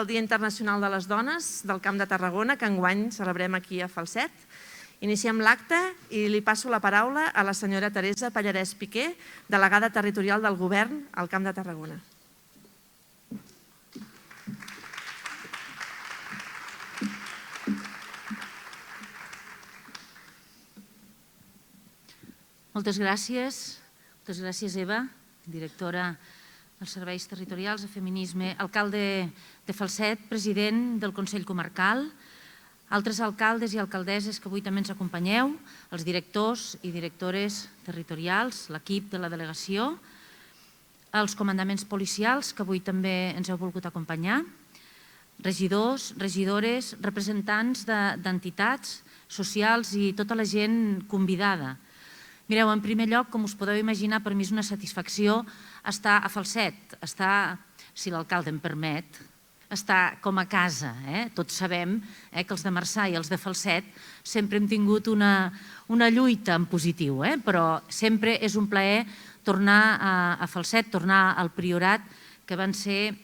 el Dia Internacional de les Dones del Camp de Tarragona, que enguany celebrem aquí a Falset. Iniciem l'acte i li passo la paraula a la senyora Teresa Pallarès Piqué, delegada territorial del Govern al Camp de Tarragona. Moltes gràcies, Eva, directora dels Serveis Territorials de Feminisme, alcalde de Falset, president del Consell Comarcal, altres alcaldes i alcaldesses que avui també ens acompanyeu, els directors i directores territorials, l'equip de la delegació, els comandaments policials que avui també ens heu volgut acompanyar, regidors, regidores, representants d'entitats socials i tota la gent convidada. Mireu, en primer lloc, com us podeu imaginar, per mi és una satisfacció estar a Falset, estar, si l'alcalde em permet, estar com a casa. Tots sabem que els de Marçà i els de Falset sempre hem tingut una lluita en positiu, però sempre és un plaer tornar a Falset, tornar al Priorat, que van ser,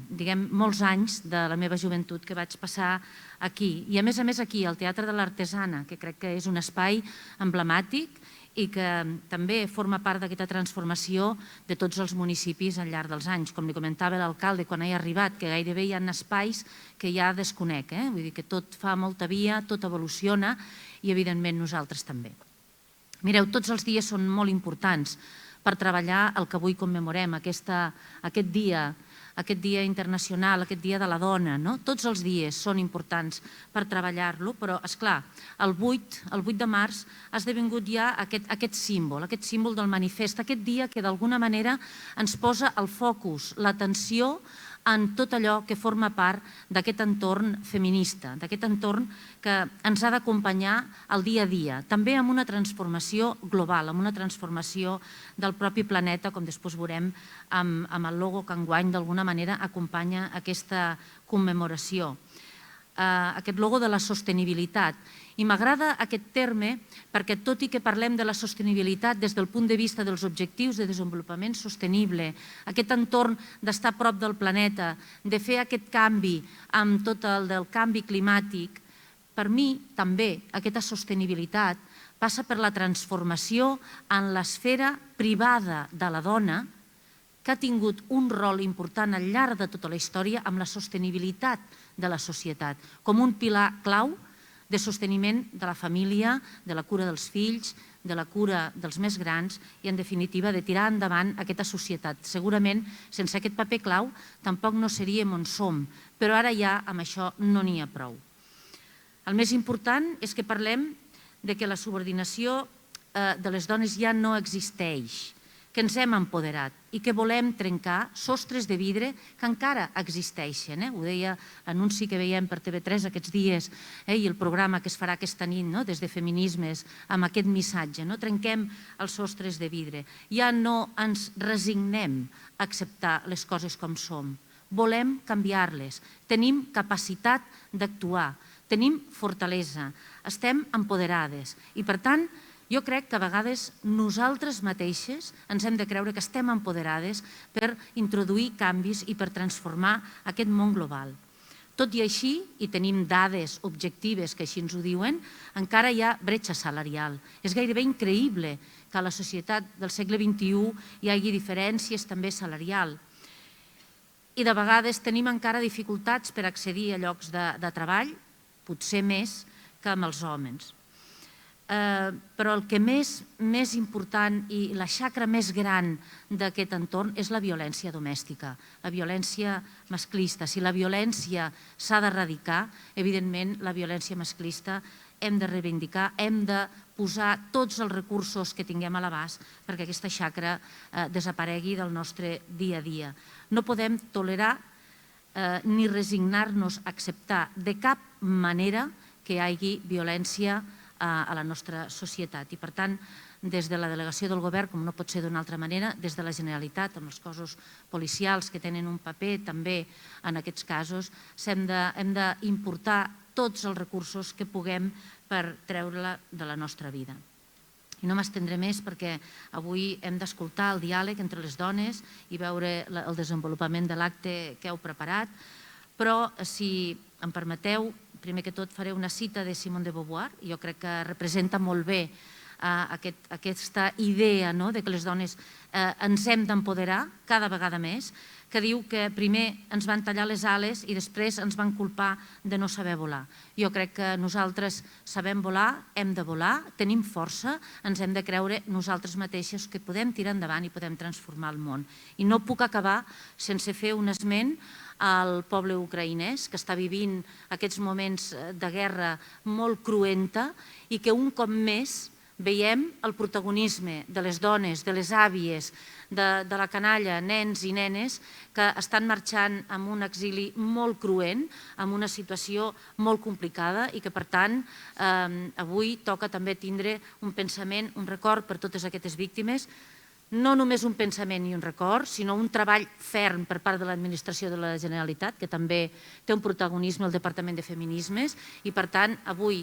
diguem, molts anys de la meva joventut que vaig passar aquí. I a més aquí, al Teatre de l'Artesana, que crec que és un espai emblemàtic i que també forma part d'aquesta transformació de tots els municipis al llarg dels anys. Com li comentava l'alcalde quan he arribat, que gairebé hi ha espais que ja desconec. Vull dir que tot fa molta via, tot evoluciona i evidentment nosaltres també. Mireu, tots els dies són molt importants per treballar el que avui commemorem, aquest dia internacional, aquest dia de la dona. Tots els dies són importants per treballar-lo, però, esclar, el 8 de març ha esdevingut ja aquest símbol del manifest, aquest dia que d'alguna manera ens posa el focus, l'atenció en tot allò que forma part d'aquest entorn feminista, d'aquest entorn que ens ha d'acompanyar al dia a dia, també amb una transformació global, amb una transformació del propi planeta, com després veurem amb el logo que enguany d'alguna manera acompanya aquesta commemoració. Aquest logo de la sostenibilitat. I m'agrada aquest terme perquè tot i que parlem de la sostenibilitat des del punt de vista dels objectius de desenvolupament sostenible, aquest entorn d'estar a prop del planeta, de fer aquest canvi amb tot el del canvi climàtic, per mi també aquesta sostenibilitat passa per la transformació en l'esfera privada de la dona, que ha tingut un rol important al llarg de tota la història amb la sostenibilitat de la societat, com un pilar clau de sosteniment de la família, de la cura dels fills, de la cura dels més grans i, en definitiva, de tirar endavant aquesta societat. Segurament, sense aquest paper clau, tampoc no seríem on som, però ara ja amb això no n'hi ha prou. El més important és que parlem que la subordinació de les dones ja no existeix, que ens hem empoderat i que volem trencar sostres de vidre que encara existeixen. Ho deia l'anunci que veiem per TV3 aquests dies i el programa que es farà aquesta nit des de Feminismes amb aquest missatge. Trenquem els sostres de vidre. Ja no ens resignem a acceptar les coses com som. Volem canviar-les. Tenim capacitat d'actuar. Tenim fortalesa. Estem empoderades. I, per tant, jo crec que a vegades nosaltres mateixes ens hem de creure que estem empoderades per introduir canvis i per transformar aquest món global. Tot i així, i tenim dades objectives que així ens ho diuen, encara hi ha bretxa salarial. És gairebé increïble que a la societat del segle XXI hi hagi diferències també salarial. I de vegades tenim encara dificultats per accedir a llocs de treball, potser més que amb els homes. Però el que més important i la xacra més gran d'aquest entorn és la violència domèstica, la violència masclista. Si la violència s'ha d'erradicar, evidentment la violència masclista hem de reivindicar, hem de posar tots els recursos que tinguem a l'abast perquè aquesta xacra desaparegui del nostre dia a dia. No podem tolerar ni resignar-nos a acceptar de cap manera que hi hagi violència a la nostra societat. I, per tant, des de la delegació del Govern, com no pot ser d'una altra manera, des de la Generalitat, amb els cossos policials que tenen un paper també en aquests casos, hem d'importar tots els recursos que puguem per treure-la de la nostra vida. I no m'estendré més perquè avui hem d'escoltar el diàleg entre les dones i veure el desenvolupament de l'acte que heu preparat, però si em permeteu, primer que tot faré una cita de Simone de Beauvoir, jo crec que representa molt bé aquesta idea que les dones ens hem d'empoderar cada vegada més, que diu que primer ens van tallar les ales i després ens van culpar de no saber volar. Jo crec que nosaltres sabem volar, hem de volar, tenim força, ens hem de creure nosaltres mateixes que podem tirar endavant i podem transformar el món. I no puc acabar sense fer un esment al poble ucraïnès, que està vivint aquests moments de guerra molt cruenta i que un cop més veiem el protagonisme de les dones, de les àvies, de la canalla, nens i nenes, que estan marxant amb un exili molt cruent, amb una situació molt complicada i que, per tant, avui toca també tindre un pensament, un record per totes aquestes víctimes, no només un pensament i un record, sinó un treball ferm per part de l'administració de la Generalitat, que també té un protagonisme al Departament de Feminismes, i, per tant, avui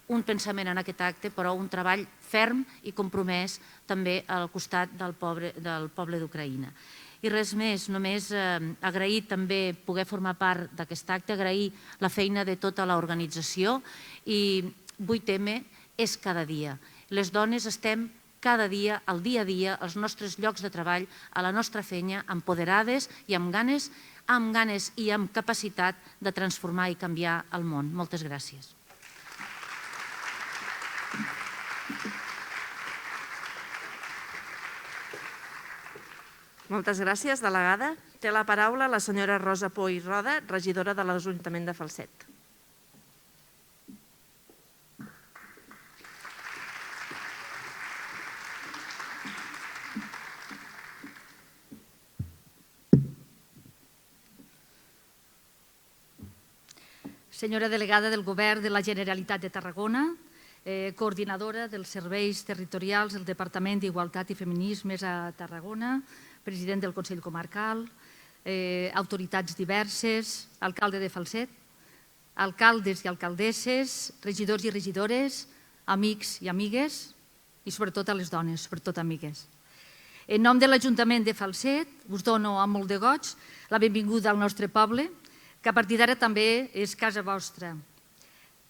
un pensament en aquest acte, però un treball ferm i compromès també al costat del poble d'Ucraïna. I res més, només agrair també poder formar part d'aquest acte, agrair la feina de tota l'organització i 8M és cada dia. Les dones estem cada dia, al dia a dia, als nostres llocs de treball, a la nostra feina, empoderades i amb ganes i amb capacitat de transformar i canviar el món. Moltes gràcies. Moltes gràcies, delegada. Té la paraula la senyora Rosa Pou i Roda, regidora de l'Ajuntament de Falset. Senyora delegada del Govern de la Generalitat de Tarragona, coordinadora dels serveis territorials del Departament d'Igualtat i Feminismes a Tarragona, president del Consell Comarcal, autoritats diverses, alcalde de Falset, alcaldes i alcaldesses, regidors i regidores, amics i amigues i sobretot a les dones, sobretot amigues. En nom de l'Ajuntament de Falset us dono amb molt de goig la benvinguda al nostre poble, que a partir d'ara també és casa vostra.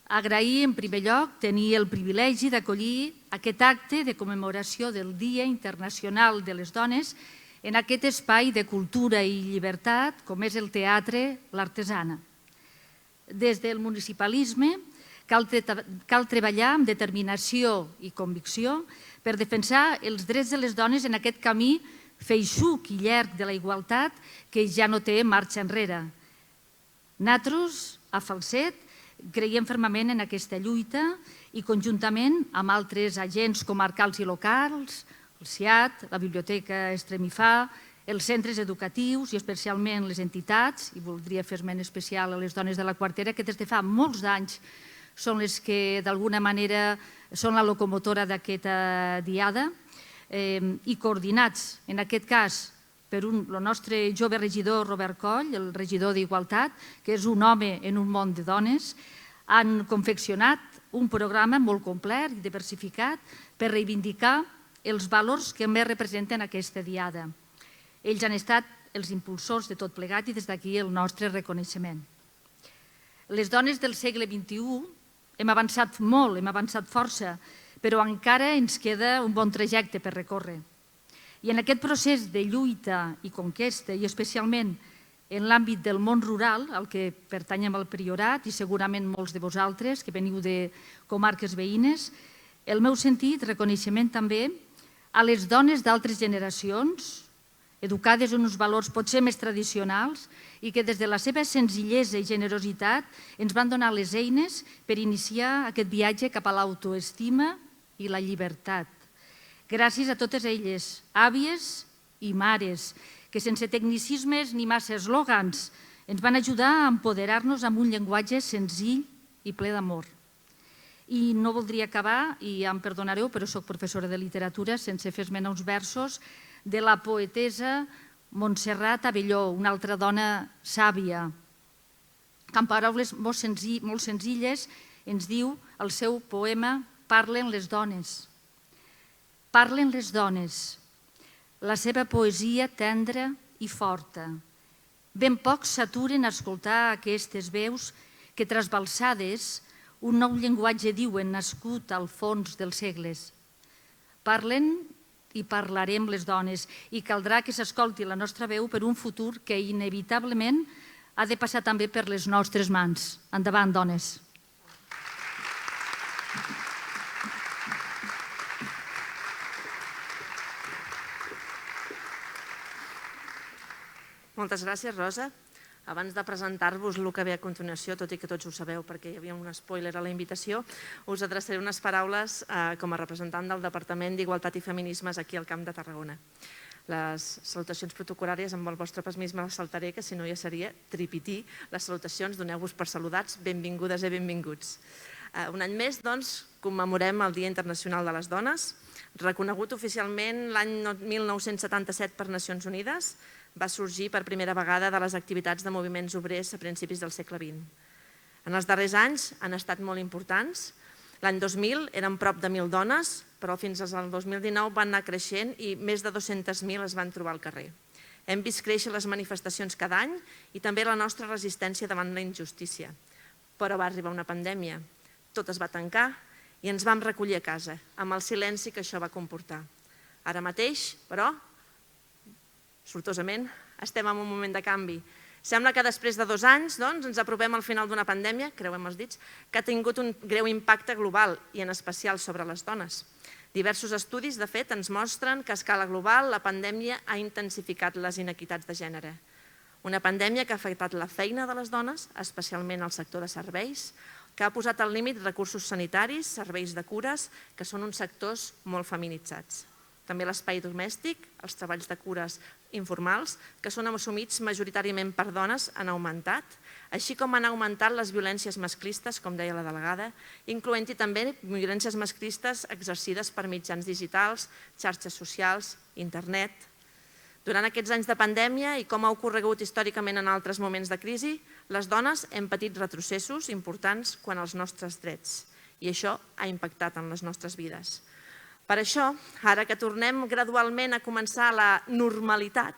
Agrair, en primer lloc, tenir el privilegi d'acollir aquest acte de commemoració del Dia Internacional de les Dones en aquest espai de cultura i llibertat com és el Teatre L'Artesana. Des del municipalisme cal treballar amb determinació i convicció per defensar els drets de les dones en aquest camí feixuc i llarg de la igualtat que ja no té marxa enrere. Nosaltres, a Falset, creiem fermament en aquesta lluita i conjuntament amb altres agents comarcals i locals, el SIAT, la Biblioteca Estremifà, els centres educatius i especialment les entitats, i voldria fer esment especial a les dones de la Quartera, que des de fa molts anys són les que d'alguna manera són la locomotora d'aquesta diada, i coordinats, en aquest cas, per el nostre jove regidor Robert Coll, el regidor d'Igualtat, que és un home en un món de dones, han confeccionat un programa molt complet i diversificat per reivindicar els valors que més representen aquesta diada. Ells han estat els impulsors de tot plegat i des d'aquí el nostre reconeixement. Les dones del segle XXI hem avançat molt, hem avançat força, però encara ens queda un bon trajecte per recórrer. I en aquest procés de lluita i conquesta, i especialment en l'àmbit del món rural, al que pertanyem al Priorat i segurament molts de vosaltres que veniu de comarques veïnes, el meu sentit, reconeixement també a les dones d'altres generacions, educades en uns valors potser més tradicionals i que des de la seva senzillesa i generositat ens van donar les eines per iniciar aquest viatge cap a l'autoestima i la llibertat. Gràcies a totes elles, àvies i mares, que sense tecnicismes ni massa eslògans ens van ajudar a empoderar-nos amb un llenguatge senzill i ple d'amor. I no voldria acabar, i ja em perdonareu, però soc professora de literatura, sense fer esment a uns versos de la poetessa Montserrat Abelló, una altra dona sàvia, que amb paraules molt senzilles ens diu el seu poema Parlen les dones. Parlen les dones, la seva poesia tendra i forta. Ben pocs s'aturen a escoltar aquestes veus que, trasbalsades, un nou llenguatge diuen nascut al fons dels segles. Parlen i parlarem les dones i caldrà que s'escolti la nostra veu per un futur que inevitablement ha de passar també per les nostres mans. Endavant, dones. Moltes gràcies, Rosa. Abans de presentar-vos el que ve a continuació, tot i que tots ho sabeu perquè hi havia un spoiler a la invitació, us adreçaré unes paraules com a representant del Departament d'Igualtat i Feminismes aquí al Camp de Tarragona. Les salutacions protocolàries, amb el vostre permís me les saltaré, que si no ja seria tripití les salutacions. Doneu-vos per saludats, benvingudes i benvinguts. Un any més, doncs, commemorem el Dia Internacional de les Dones, reconegut oficialment l'any 1977 per Nacions Unides. Va sorgir per primera vegada de les activitats de moviments obrers a principis del segle XX. En els darrers anys han estat molt importants. L'any 2000 eren prop de 1.000 dones, però fins al 2019 van anar creixent i més de 200.000 es van trobar al carrer. Hem vist créixer les manifestacions cada any i també la nostra resistència davant la injustícia. Però va arribar una pandèmia, tot es va tancar i ens vam recollir a casa, amb el silenci que això va comportar. Ara mateix, però, sortosament, estem en un moment de canvi. Sembla que després de 2 anys ens apropem al final d'una pandèmia, creuem els dits, que ha tingut un greu impacte global i en especial sobre les dones. Diversos estudis, de fet, ens mostren que a escala global la pandèmia ha intensificat les inequitats de gènere. Una pandèmia que ha afectat la feina de les dones, especialment al sector de serveis, que ha posat al límit recursos sanitaris, serveis de cures, que són uns sectors molt feminitzats. També l'espai domèstic, els treballs de cures informals, que són assumits majoritàriament per dones, han augmentat, així com han augmentat les violències masclistes, com deia la delegada, incloent-hi també violències masclistes exercides per mitjans digitals, xarxes socials, internet. Durant aquests anys de pandèmia i com ha ocorregut històricament en altres moments de crisi, les dones hem patit retrocessos importants quant als nostres drets i això ha impactat en les nostres vides. Per això, ara que tornem gradualment a començar la normalitat,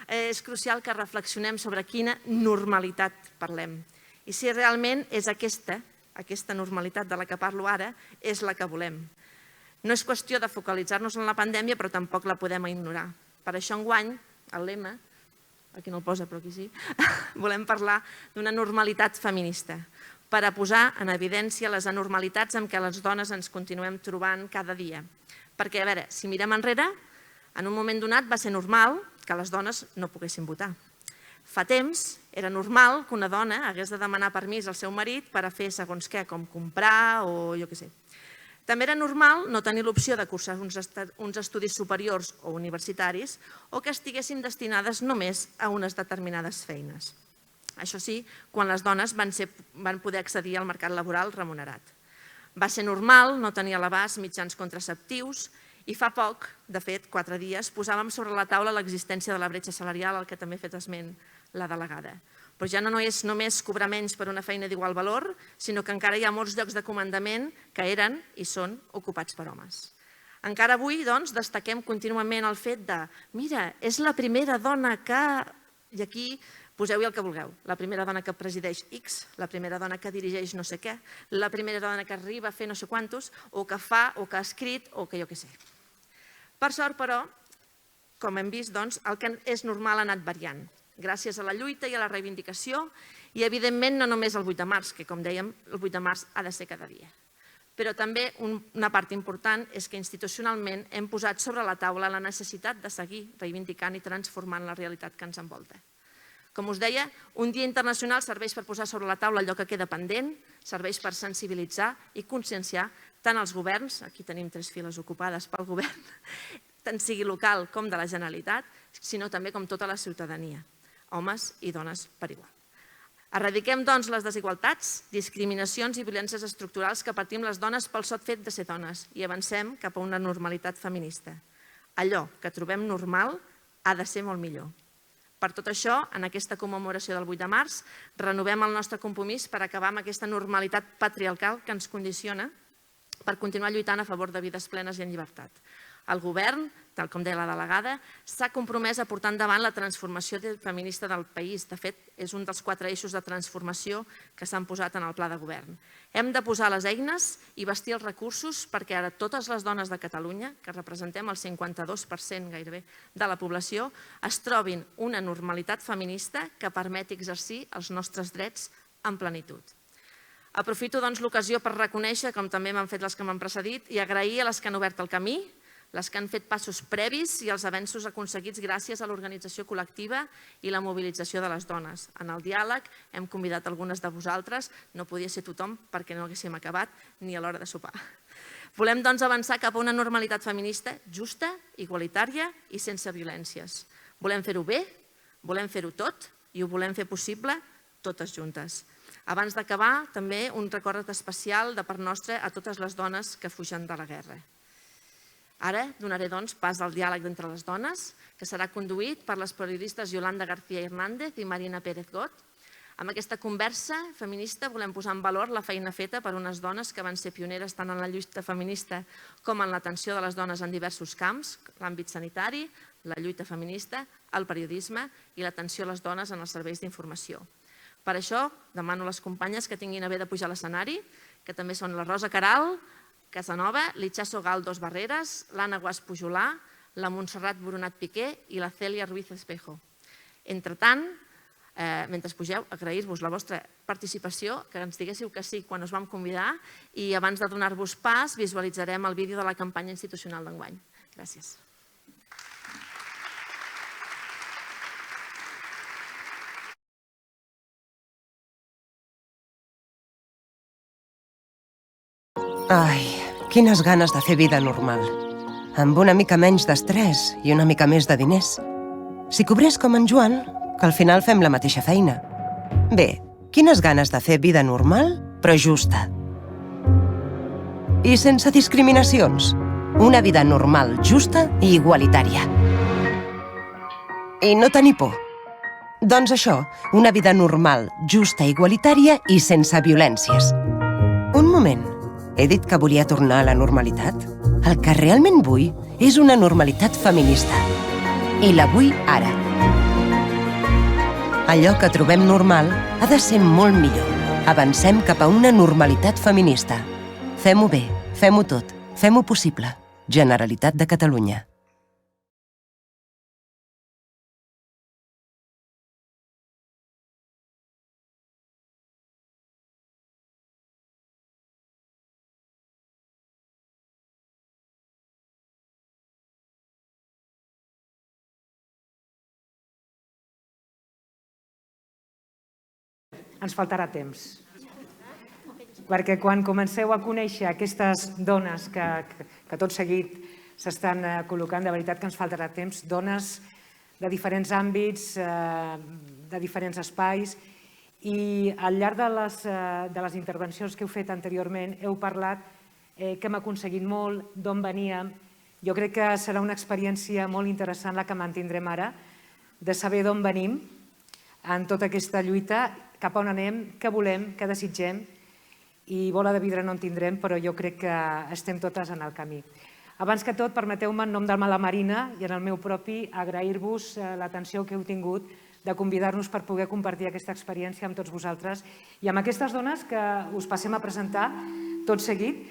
és crucial que reflexionem sobre quina normalitat parlem i si realment és aquesta normalitat de la que parlo ara, és la que volem. No és qüestió de focalitzar-nos en la pandèmia, però tampoc la podem ignorar. Per això enguany, el lema, aquí no el posa però aquí sí, volem parlar d'una normalitat feminista, per a posar en evidència les anormalitats amb què les dones ens continuem trobant cada dia. Perquè, a veure, si mirem enrere, en un moment donat va ser normal que les dones no poguessin votar. Fa temps era normal que una dona hagués de demanar permís al seu marit per a fer segons què, com comprar o jo què sé. També era normal no tenir l'opció de cursar uns estudis superiors o universitaris o que estiguessin destinades només a unes determinades feines. Això sí, quan les dones van poder accedir al mercat laboral remunerat. Va ser normal no tenir a l'abast mitjans contraceptius i fa poc, de fet, 4 dies, posàvem sobre la taula l'existència de la bretxa salarial, al que també ha fet esment la delegada. Però ja no és només cobrar menys per una feina d'igual valor, sinó que encara hi ha molts llocs de comandament que eren i són ocupats per homes. Encara avui, doncs, destaquem contínuament el fet de mira, és la primera dona que... I aquí poseu-hi el que vulgueu. La primera dona que presideix X, la primera dona que dirigeix no sé què, la primera dona que arriba a fer no sé quantos, o que fa, o que ha escrit, o que jo què sé. Per sort, però, com hem vist, el que és normal ha anat variant, gràcies a la lluita i a la reivindicació, i evidentment no només el 8 de març, que com dèiem, el 8 de març ha de ser cada dia. Però també una part important és que institucionalment hem posat sobre la taula la necessitat de seguir reivindicant i transformant la realitat que ens envolta. Com us deia, un dia internacional serveix per posar sobre la taula allò que queda pendent, serveix per sensibilitzar i conscienciar tant els governs, aquí tenim 3 files ocupades pel govern, tant sigui local com de la Generalitat, sinó també com tota la ciutadania, homes i dones per igual. Erradiquem, doncs, les desigualtats, discriminacions i violències estructurals que patim les dones pel sol fet de ser dones i avancem cap a una normalitat feminista. Allò que trobem normal ha de ser molt millor. Per tot això, en aquesta commemoració del 8 de març, renovem el nostre compromís per acabar amb aquesta normalitat patriarcal que ens condiciona per continuar lluitant a favor de vides plenes i en llibertat. El govern tal com deia la delegada, s'ha compromès a portar endavant la transformació feminista del país. De fet, és un dels 4 eixos de transformació que s'han posat en el pla de govern. Hem de posar les eines i vestir els recursos perquè ara totes les dones de Catalunya, que representem el 52% gairebé de la població, es trobin una normalitat feminista que permeti exercir els nostres drets en plenitud. Aprofito l'ocasió per reconèixer, com també m'han fet les que m'han precedit, i agrair a les que han obert el camí, les que han fet passos previs i els avenços aconseguits gràcies a l'organització col·lectiva i la mobilització de les dones. En el diàleg hem convidat algunes de vosaltres, no podia ser tothom perquè no haguéssim acabat ni a l'hora de sopar. Volem, doncs, avançar cap a una normalitat feminista justa, igualitària i sense violències. Volem fer-ho bé, volem fer-ho tot i ho volem fer possible totes juntes. Abans d'acabar, també un record especial de part nostra a totes les dones que fugen de la guerra. Ara donaré, doncs, pas al diàleg d'entre les dones, que serà conduït per les periodistes Yolanda García Hernández i Marina Pérez Got. Amb aquesta conversa feminista volem posar en valor la feina feta per unes dones que van ser pioneres tant en la lluita feminista com en l'atenció de les dones en diversos camps, l'àmbit sanitari, la lluita feminista, el periodisme i l'atenció a les dones en els serveis d'informació. Per això demano a les companyes que tinguin a bé de pujar a l'escenari, que també són la Rosa Queralt, Casanova, l'Itxaso Galdos Barreras, l'Anna Guas Pujolà, la Montserrat Boronat Piqué i la Cèlia Ruiz Espejo. Entretant, mentre pugeu, agrair-vos la vostra participació, que ens diguéssiu que sí quan us vam convidar i abans de donar-vos pas visualitzarem el vídeo de la campanya institucional d'enguany. Gràcies. Ai, quines ganes de fer vida normal. Amb una mica menys d'estrès i una mica més de diners. Si cobrés com en Joan, que al final fem la mateixa feina. Bé, quines ganes de fer vida normal, però justa. I sense discriminacions. Una vida normal, justa i igualitària. I no tenir por. Doncs això, una vida normal, justa, igualitària i sense violències. Un moment. He dit que volia tornar a la normalitat? El que realment vull és una normalitat feminista. I la vull ara. Allò que trobem normal ha de ser molt millor. Avancem cap a una normalitat feminista. Fem-ho bé, fem-ho tot, fem-ho possible. Generalitat de Catalunya. Ens faltarà temps. Perquè quan comenceu a conèixer aquestes dones que tot seguit s'estan col·locant, de veritat que ens faltarà temps, dones de diferents àmbits, de diferents espais, i al llarg de les intervencions que heu fet anteriorment heu parlat que hem aconseguit molt, d'on veníem. Jo crec que serà una experiència molt interessant la que mantindrem ara, de saber d'on venim en tota aquesta lluita, cap a on anem, què volem, què desitgem, i bola de vidre no en tindrem, però jo crec que estem totes en el camí. Abans que tot, permeteu-me, en nom de la Marina i en el meu propi, agrair-vos l'atenció que heu tingut de convidar-nos per poder compartir aquesta experiència amb tots vosaltres i amb aquestes dones que us passem a presentar tot seguit.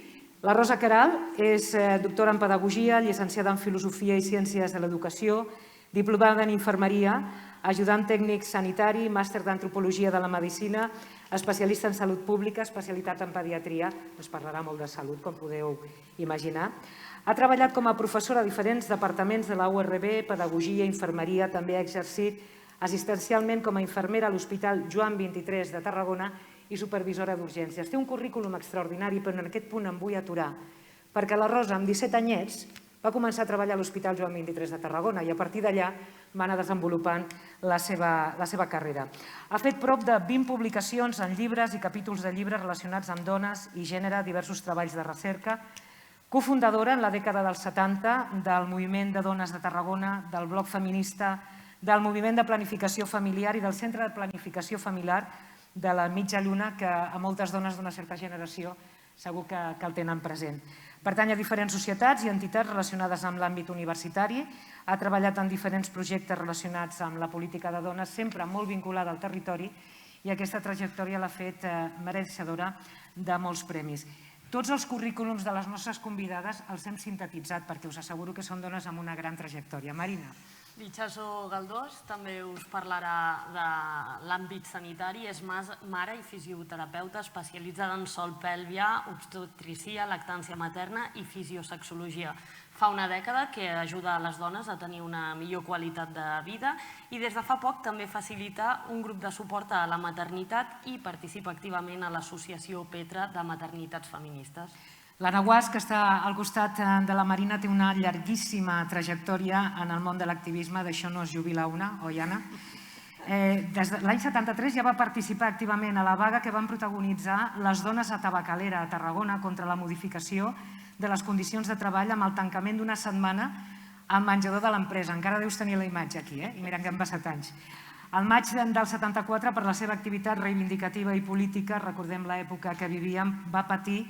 La Rosa Queralt és doctora en Pedagogia, llicenciada en Filosofia i Ciències de l'Educació, diplomada en Infermeria, ajudant tècnic sanitari, màster d'Antropologia de la Medicina, especialista en Salut Pública, especialitat en Pediatria, ens parlarà molt de salut, com podeu imaginar. Ha treballat com a professora a diferents departaments de la URB, Pedagogia, Infermeria, també ha exercit assistencialment com a infermera a l'Hospital Joan XXIII de Tarragona i supervisora d'urgències. Té un currículum extraordinari, però en aquest punt em vull aturar, perquè la Rosa, amb 17 anyets, va començar a treballar a l'Hospital Joan XXIII de Tarragona i a partir d'allà va anar desenvolupant la seva carrera. Ha fet prop de 20 publicacions en llibres i capítols de llibres relacionats amb dones i gènere, diversos treballs de recerca, cofundadora en la dècada dels 70 del Moviment de Dones de Tarragona, del Bloc Feminista, del Moviment de Planificació Familiar i del Centre de Planificació Familiar de la Mitja Lluna, que a moltes dones d'una certa generació segur que el tenen present. Pertany a diferents societats i entitats relacionades amb l'àmbit universitari, ha treballat en diferents projectes relacionats amb la política de dones, sempre molt vinculada al territori, i aquesta trajectòria l'ha fet mereixedora de molts premis. Tots els currículums de les nostres convidades els hem sintetitzat perquè us asseguro que són dones amb una gran trajectòria. Marina. L'Itxaso Galdós també us parlarà de l'àmbit sanitari. És mare i fisioterapeuta especialitzada en sol pèlvia, obstetrícia, lactància materna i fisiosexologia. Fa una dècada que ajuda a les dones a tenir una millor qualitat de vida i des de fa poc també facilita un grup de suport a la maternitat i participa activament a l'associació Petra de maternitats feministes. L'Anna Guas, que està al costat de la Marina, té una llarguíssima trajectòria en el món de l'activisme, d'això no es jubila una, oi Anna? Des de l'any 73 ja va participar activament a la vaga que van protagonitzar les dones a Tabacalera, a Tarragona, contra la modificació de les condicions de treball amb el tancament d'una setmana al menjador de l'empresa. Encara deus tenir la imatge aquí, i mira que han passat anys. Al maig del 74, per la seva activitat reivindicativa i política, recordem l'època que vivíem, va patir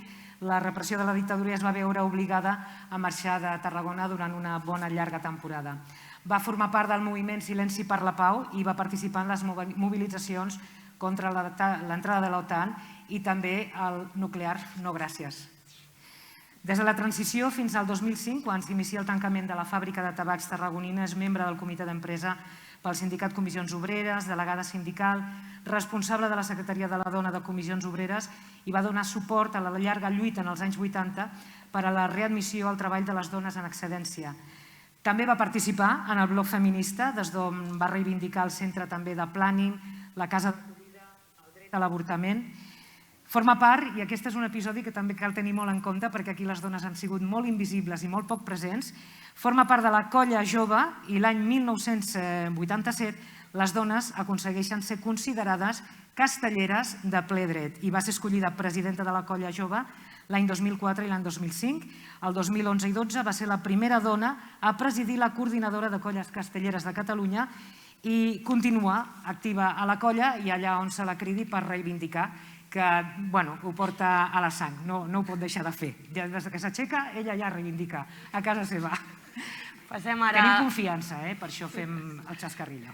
la repressió de la dictadura i es va veure obligada a marxar de Tarragona durant una bona llarga temporada. Va formar part del moviment Silenci per la Pau i va participar en les mobilitzacions contra l'entrada de l'OTAN i també el nuclear no gràcies. Des de la transició fins al 2005, quan s'inicia el tancament de la fàbrica de tabacs tarragonina, és membre del comitè d'empresa pel sindicat Comissions Obreres, delegada sindical, responsable de la Secretaria de la Dona de Comissions Obreres i va donar suport a la llarga lluita en els anys 80 per a la readmissió al treball de les dones en excedència. També va participar en el bloc feminista, des d'on va reivindicar el centre també de planning, la casa d'acollida, el dret a l'avortament. Forma part, i aquest és un episodi que també cal tenir molt en compte perquè aquí les dones han sigut molt invisibles i molt poc presents, forma part de la Colla Jove i l'any 1987 les dones aconsegueixen ser considerades castelleres de ple dret i va ser escollida presidenta de la Colla Jove l'any 2004 i l'any 2005. El 2011 i 2012 va ser la primera dona a presidir la coordinadora de colles castelleres de Catalunya i continua activa a la colla i allà on se la cridi per reivindicar que ho porta a la sang, no ho pot deixar de fer. Des que s'aixeca, ella ja reivindica a casa seva. Tenim confiança, per això fem el xascarrillo.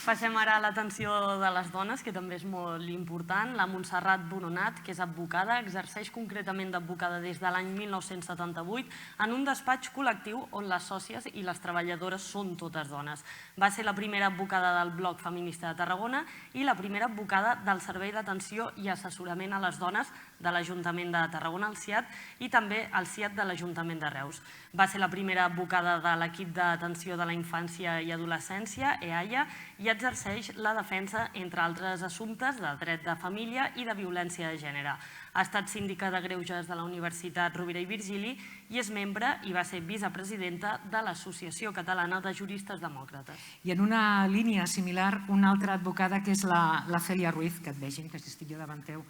Passem ara a l'atenció de les dones, que també és molt important. La Montserrat Boronat, que és advocada, exerceix concretament d'advocada des de l'any 1978 en un despatx col·lectiu on les sòcies i les treballadores són totes dones. Va ser la primera advocada del Bloc Feminista de Tarragona i la primera advocada del Servei d'Atenció i Assessorament a les Dones de l'Ajuntament de Tarragona, el CIAT, i també el CIAT de l'Ajuntament de Reus. Va ser la primera advocada de l'equip d'atenció de la infància i adolescència, EAIA, i exerceix la defensa, entre altres assumptes, de dret de família i de violència de gènere. Ha estat síndica de greuges de la Universitat Rovira i Virgili i és membre i va ser vicepresidenta de l'Associació Catalana de Juristes Demòcrates. I en una línia similar, una altra advocada que és la Cèlia Ruiz, que et vegin, que estic jo davant teu,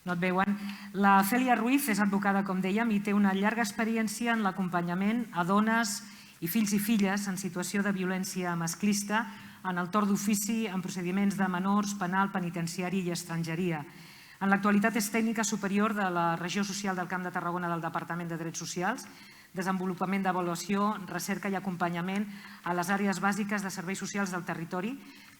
no et veuen. La Cèlia Ruiz és advocada, com dèiem, i té una llarga experiència en l'acompanyament a dones i fills i filles en situació de violència masclista, en el torn d'ofici, en procediments de menors, penal, penitenciari i estrangeria. En l'actualitat és tècnica superior de la Regió Social del Camp de Tarragona del Departament de Drets Socials, desenvolupament d'avaluació, recerca i acompanyament a les àrees bàsiques de serveis socials del territori,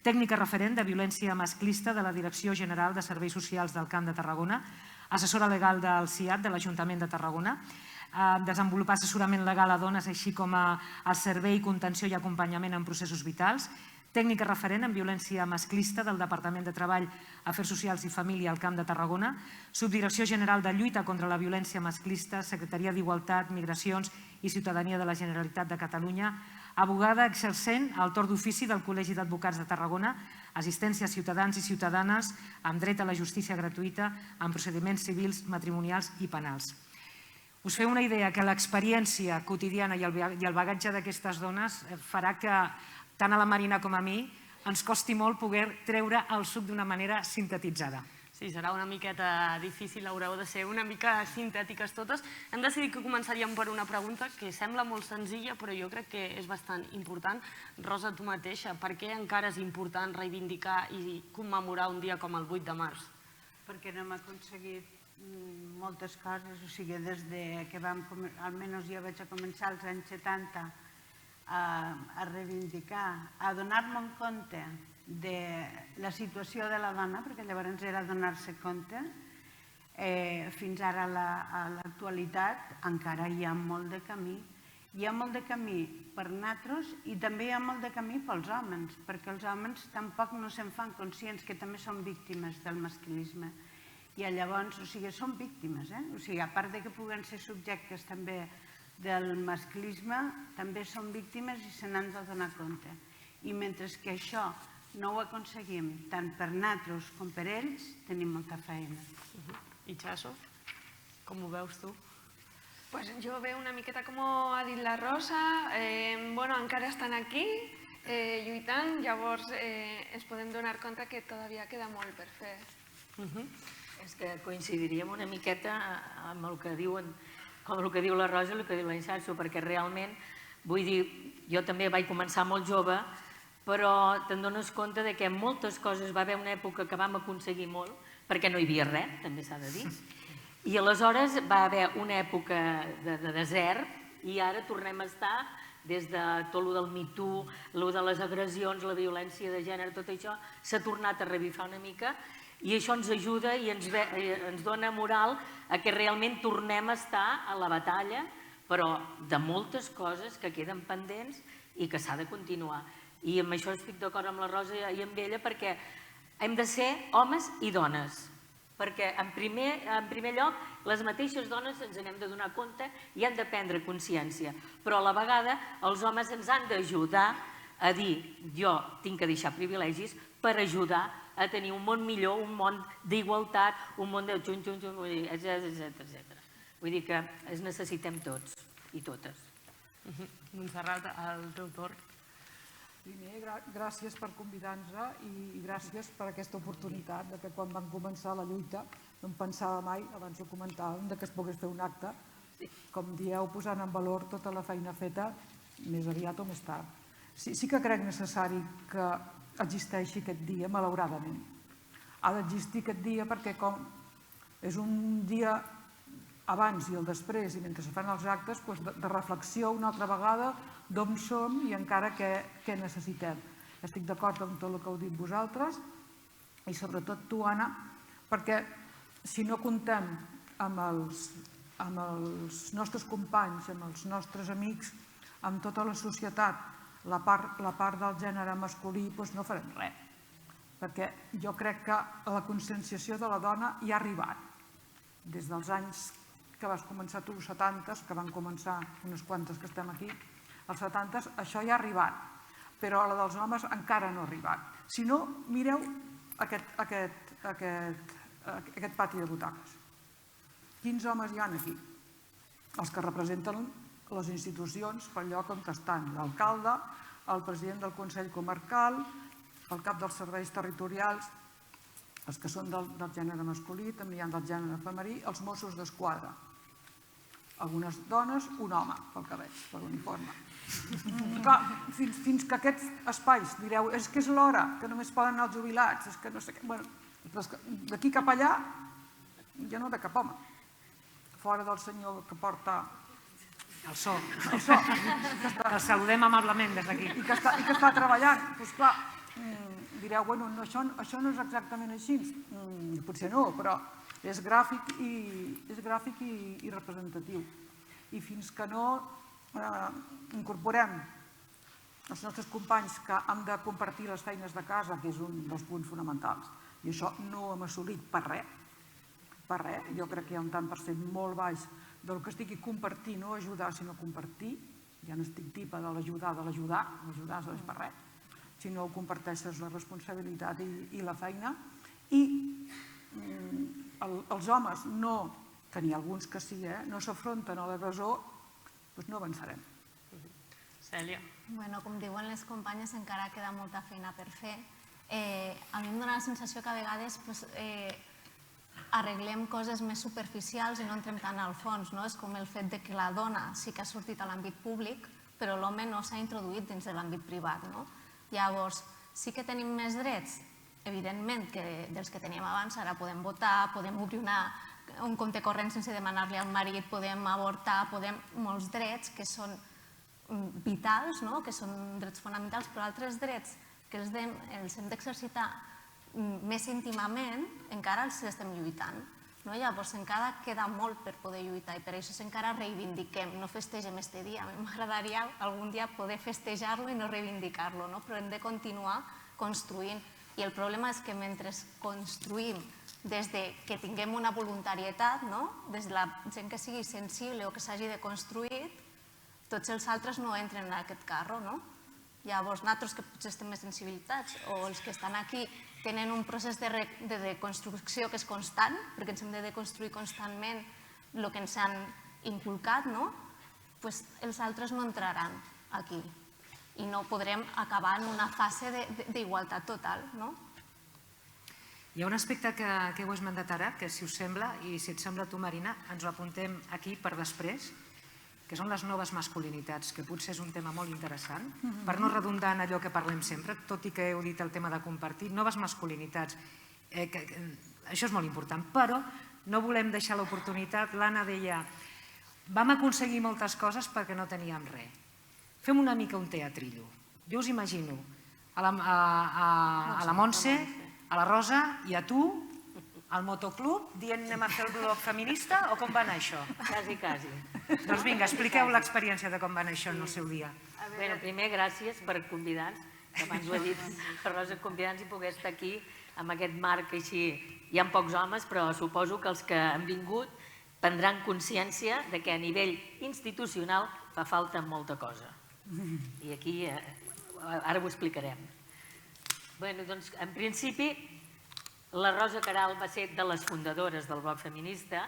tècnica referent de violència masclista de la Direcció General de Serveis Socials del Camp de Tarragona, assessora legal del CIAT de l'Ajuntament de Tarragona, desenvolupar assessorament legal a dones així com a servei, contenció i acompanyament en processos vitals, tècnica referent en violència masclista del Departament de Treball, Afers Socials i Família al Camp de Tarragona, Subdirecció General de Lluita contra la Violència Masclista, Secretaria d'Igualtat, Migracions i Ciutadania de la Generalitat de Catalunya, abogada exercent al torn d'ofici del Col·legi d'Advocats de Tarragona, assistència a ciutadans i ciutadanes amb dret a la justícia gratuïta en procediments civils, matrimonials i penals. Us feu una idea que l'experiència quotidiana i el bagatge d'aquestes dones farà que tant a la Marina com a mi ens costi molt poder treure el suc d'una manera sintetitzada. Sí, serà una miqueta difícil, haureu de ser una mica sintètiques totes. Hem decidit que començaríem per una pregunta que sembla molt senzilla, però jo crec que és bastant important. Rosa, tu mateixa, per què encara és important reivindicar i commemorar un dia com el 8 de març? Perquè no hem aconseguit moltes coses, o sigui, des que vam, almenys jo vaig a començar als anys 70 a reivindicar, a donar-me compte de la situació de la dona, perquè llavors era donar-se compte, fins ara a l'actualitat encara hi ha molt de camí. Hi ha molt de camí per nosaltres i també hi ha molt de camí pels homes, perquè els homes tampoc no se'n fan conscients que també són víctimes del masclisme. I llavors, o sigui, són víctimes, o sigui, a part que puguen ser subjectes també del masclisme, també són víctimes i se n'han de donar compte. I mentre que això no ho aconseguim tant per nosaltres com per ells, tenim molta feina. I Chaso, com ho veus tu? Pues yo veo una miqueta como ha dit la Rosa, bueno, encara estan aquí lluitant, llavors ens podem donar compte que todavía queda molt per fer. És que coincidiríem una miqueta amb el que diuen, com el que diu la Rosa i el que diu la Inxarxo, perquè realment, vull dir, jo també vaig començar molt jove, però te'n dones compte que en moltes coses va haver una època que vam aconseguir molt, perquè no hi havia res, també s'ha de dir, i aleshores va haver una època de desert i ara tornem a estar des de tot el del Me Too, el de les agressions, la violència de gènere, tot això s'ha tornat a revifar una mica i això ens ajuda i ens dona moral a que realment tornem a estar a la batalla, però de moltes coses que queden pendents i que s'ha de continuar. I amb això estic d'acord amb la Rosa i amb ella perquè hem de ser homes i dones, perquè en primer lloc les mateixes dones ens n'hem de donar compte i hem de prendre consciència, però a la vegada els homes ens han d'ajudar a dir jo tinc que deixar privilegis per ajudar a tenir un món millor, un món d'igualtat, un món de etc. Vull dir que es necessitem tots i totes. Montserrat, el teu torn. Primer, gràcies per convidar-nos i gràcies per aquesta oportunitat que quan vam començar la lluita no em pensava mai, abans ho comentàvem, que es pogués fer un acte, com dieu, posant en valor tota la feina feta més aviat o més tard. Sí que crec necessari que existeixi aquest dia, malauradament. Ha d'existir aquest dia perquè com és un dia abans i el després i mentre es fan els actes de reflexió una altra vegada d'on som i encara què necessitem. Estic d'acord amb tot el que heu dit vosaltres i sobretot tu, Anna, perquè si no comptem amb els nostres companys, amb els nostres amics, amb tota la societat, la part del gènere masculí, no farem res. Perquè jo crec que la conscienciació de la dona ja ha arribat. Des dels anys que vas començar tu, els 70s, que van començar unes quantes que estem aquí, els 70s, això ja ha arribat. Però la dels homes encara no ha arribat. Si no, mireu aquest pati de butaques. Quins homes hi ha aquí? Els que representen les institucions pel lloc on estan, l'alcalde, el president del Consell Comarcal, el cap dels serveis territorials, els que són del gènere masculí, també hi ha del gènere femení, els Mossos d'Esquadra. Algunes dones, un home, pel que veig, per uniforme. Clar, fins que aquests espais, direu, és que és l'hora, que només poden anar els jubilats, és que no sé què... Bueno, d'aquí cap allà ja no ve cap home. Fora del senyor que porta... El so. El saludem amablement des d'aquí. I que està treballant. Doncs clar, direu, bueno, això no és exactament així. Potser no, però és gràfic i representatiu. I fins que no incorporem els nostres companys que hem de compartir les feines de casa, que és un dels punts fonamentals, i això no ho hem assolit per res, jo crec que hi ha un tant per cent molt baix del que estigui compartir, no ajudar, sinó compartir, ja no estic tipa de l'ajudar, l'ajudar no és per res, sinó comparteixes la responsabilitat i la feina, i els homes no, que n'hi ha alguns que sí, no s'afronten a l'agressor, doncs no avançarem. Cèlia. Bueno, com diuen les companyes, encara queda molta feina per fer. A mi em dóna la sensació que a vegades arreglem coses més superficials i no entrem tant al fons. És com el fet que la dona sí que ha sortit a l'àmbit públic, però l'home no s'ha introduït dins de l'àmbit privat. Llavors, sí que tenim més drets, evidentment, que dels que teníem abans. Ara podem votar, podem obrir un compte corrent sense demanar-li al marit, podem avortar, molts drets que són vitals, que són drets fonamentals, però altres drets que els hem d'exercitar més íntimament, encara els estem lluitant. Llavors encara queda molt per poder lluitar i per això encara reivindiquem, no festegem aquest dia. A mi m'agradaria algun dia poder festejar-lo i no reivindicar-lo, però hem de continuar construint. I el problema és que mentre construïm des que tinguem una voluntarietat, des de la gent que sigui sensible o que s'hagi de construir, tots els altres no entren en aquest carro. Llavors, nosaltres que potser estem més sensibilitats o els que estan aquí tenen un procés de deconstrucció que és constant, perquè ens hem de deconstruir constantment el que ens han inculcat, doncs els altres no entraran aquí i no podrem acabar en una fase d'igualtat total. Hi ha un aspecte que heu esmentat ara, que si us sembla, i si et sembla tu, Marina, ens ho apuntem aquí per després, que són les noves masculinitats, que potser és un tema molt interessant, per no redundar en allò que parlem sempre, tot i que heu dit el tema de compartir, noves masculinitats, això és molt important, però no volem deixar l'oportunitat. L'Anna deia, vam aconseguir moltes coses perquè no teníem res. Fem una mica un teatrillo. Jo us imagino a la Montse, a la Rosa i a tu, al motoclub, dient anem a fer el blog feminista, o com va anar això? Quasi, quasi. Doncs vinga, expliqueu l'experiència de com va anar això en el seu dia. Primer, gràcies per convidar-nos, que abans ho he dit, Rosa, convidar-nos i poder estar aquí amb aquest marc així. Hi ha pocs homes, però suposo que els que han vingut prendran consciència que a nivell institucional fa falta molta cosa. I aquí, ara ho explicarem. Bé, doncs, en principi, la Rosa Queralt va ser de les fundadores del bloc feminista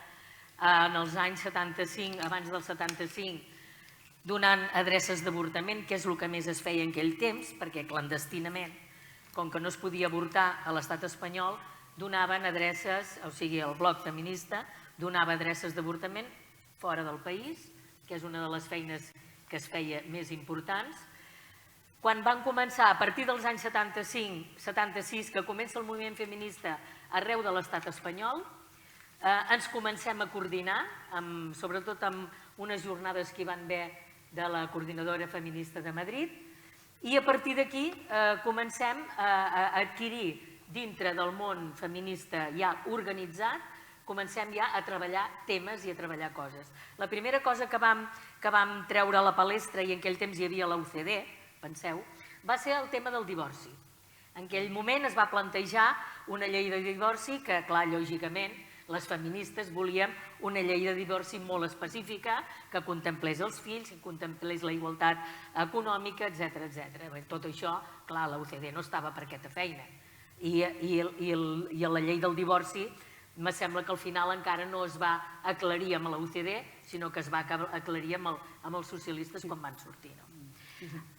en els anys 75, abans del 75, donant adreces d'avortament, que és el que més es feia en aquell temps, perquè clandestinament, com que no es podia avortar a l'estat espanyol, donaven adreces, o sigui, el bloc feminista donava adreces d'avortament fora del país, que és una de les feines que es feia més importants. Quan van començar, a partir dels anys 75-76, que comença el moviment feminista arreu de l'estat espanyol, ens comencem a coordinar, sobretot amb unes jornades que hi van haver de la Coordinadora Feminista de Madrid, i a partir d'aquí comencem a adquirir, dintre del món feminista ja organitzat, comencem ja a treballar temes i a treballar coses. La primera cosa que vam treure a la palestra, i en aquell temps hi havia la UCD, penseu, va ser el tema del divorci. En aquell moment es va plantejar una llei de divorci que, clar, lògicament, les feministes volíem una llei de divorci molt específica que contemplés els fills, que contemplés la igualtat econòmica, etc. Tot això, clar, la UCD no estava per aquesta feina. I la llei del divorci, me sembla que al final encara no es va aclarir amb la UCD, sinó que es va aclarir amb els socialistes quan van sortir.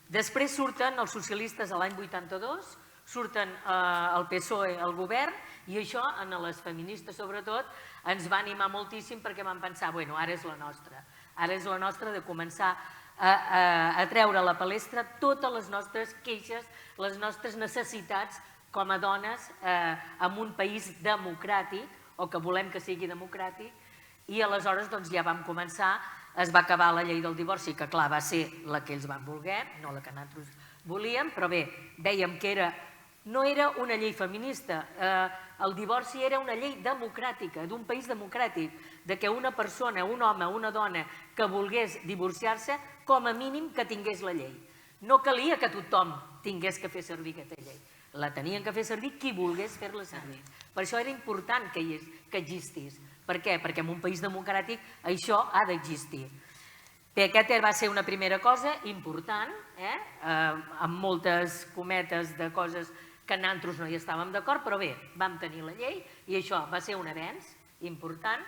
Després surten els socialistes a l'any 82, surten el PSOE al govern, i això, en les feministes sobretot, ens va animar moltíssim perquè vam pensar, bueno, ara és la nostra. Ara és la nostra de començar a treure a la palestra totes les nostres queixes, les nostres necessitats com a dones en un país democràtic, o que volem que sigui democràtic, i aleshores ja vam començar. Es va acabar la llei del divorci, que clar, va ser la que ells van voler, no la que nosaltres volíem, però bé, vèiem que no era una llei feminista, el divorci era una llei democràtica, d'un país democràtic, de que una persona, un home, una dona que volgués divorciar-se, com a mínim que tingués la llei. No calia que tothom tingués que fer servir aquesta llei. La tenien que fer servir qui volgués fer-la servir. Per això era important que existís. Per què? Perquè en un país democràtic això ha d'existir. Aquesta va ser una primera cosa important, amb moltes cometes de coses que nosaltres no hi estàvem d'acord, però bé, vam tenir la llei i això va ser un avenç important.